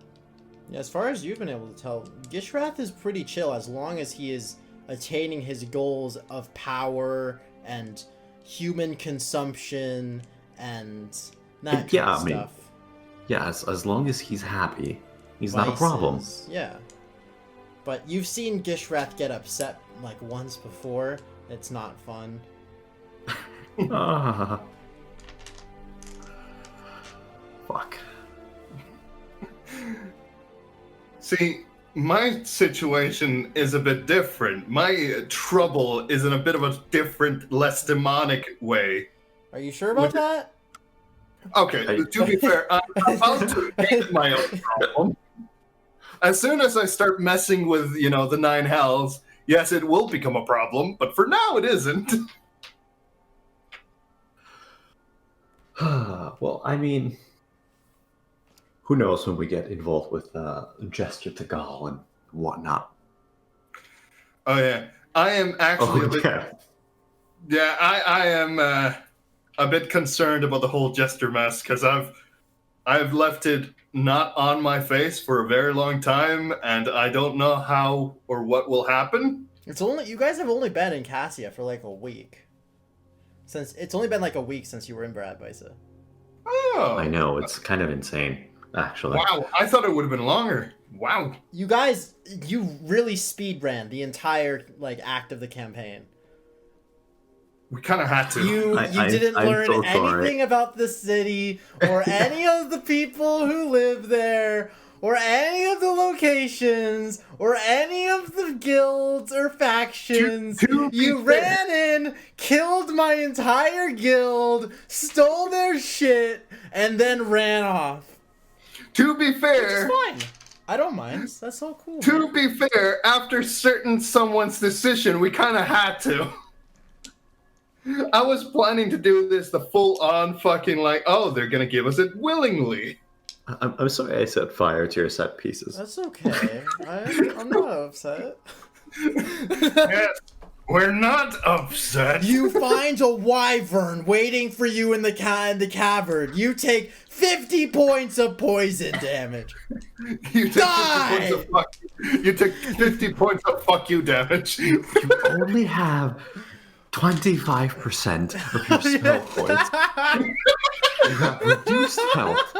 Yeah, as far as you've been able to tell, Gishrath is pretty chill as long as he is attaining his goals of power and human consumption and that kind Yeah, of I mean, stuff. Yeah, as long as he's happy, he's not a problem. Vices, yeah. But you've seen Gishrath get upset like once before. It's not fun. Ah. Fuck. See, my situation is a bit different. My trouble is in a bit of a different, less demonic way. Are you sure about that? Okay, to be fair, I'm about to hate my own problem. As soon as I start messing with, the nine hells, yes, it will become a problem, but for now it isn't. Well, I mean, who knows when we get involved with Gesture to Gaul and whatnot. Oh, yeah. I am actually a bit... Yeah, I am a bit concerned about the whole Jester mess, because I've left it not on my face for a very long time, and I don't know how or what will happen. You guys have only been in Cassia for like a week. It's only been like a week since you were in Brad Bisa. Oh. I know, it's kind of insane, actually. Wow, I thought it would have been longer. Wow. You guys, you really speed ran the entire act of the campaign. We kind of had to. You didn't learn so sorry. anything about the city or any of the people who live there or any of the locations or any of the guilds or factions. You ran in, killed my entire guild, stole their shit, and then ran off. To be fair, Which is fine. I don't mind. That's so cool. To be fair, after someone's decision, we kind of had to. I was planning to do this the full-on fucking they're gonna give us it willingly. I'm sorry I set fire to your set pieces. That's okay. I'm not upset. Yes, we're not upset. You find a wyvern waiting for you in the cavern. You take 50 points of poison damage. You take 50 points of fuck you damage. You only have 25% of your spell points. You have reduced health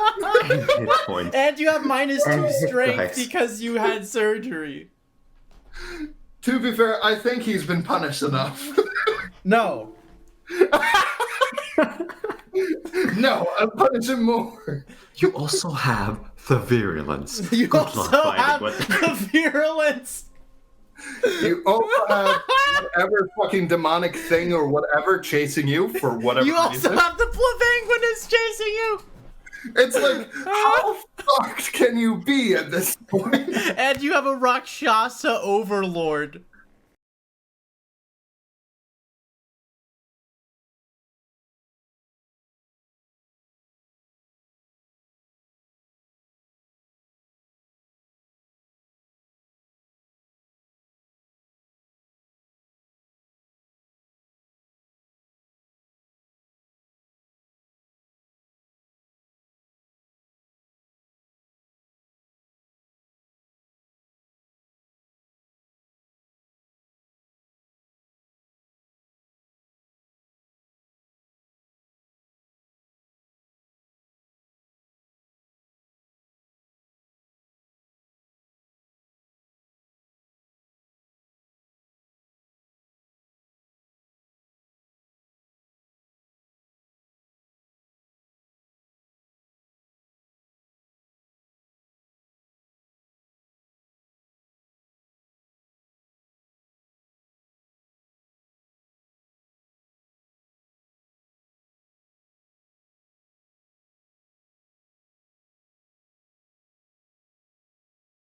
and hit points. And you have -2 strength dice. because you had surgery. To be fair, I think he's been punished enough. No. No, I'll punish him more. You also have the virulence. You Good also luck have fighting with the virulence. You also have whatever fucking demonic thing or whatever chasing you for whatever You also reason. have the Plavanguinus chasing you. It's like, how fucked can you be at this point? And you have a Rakshasa overlord.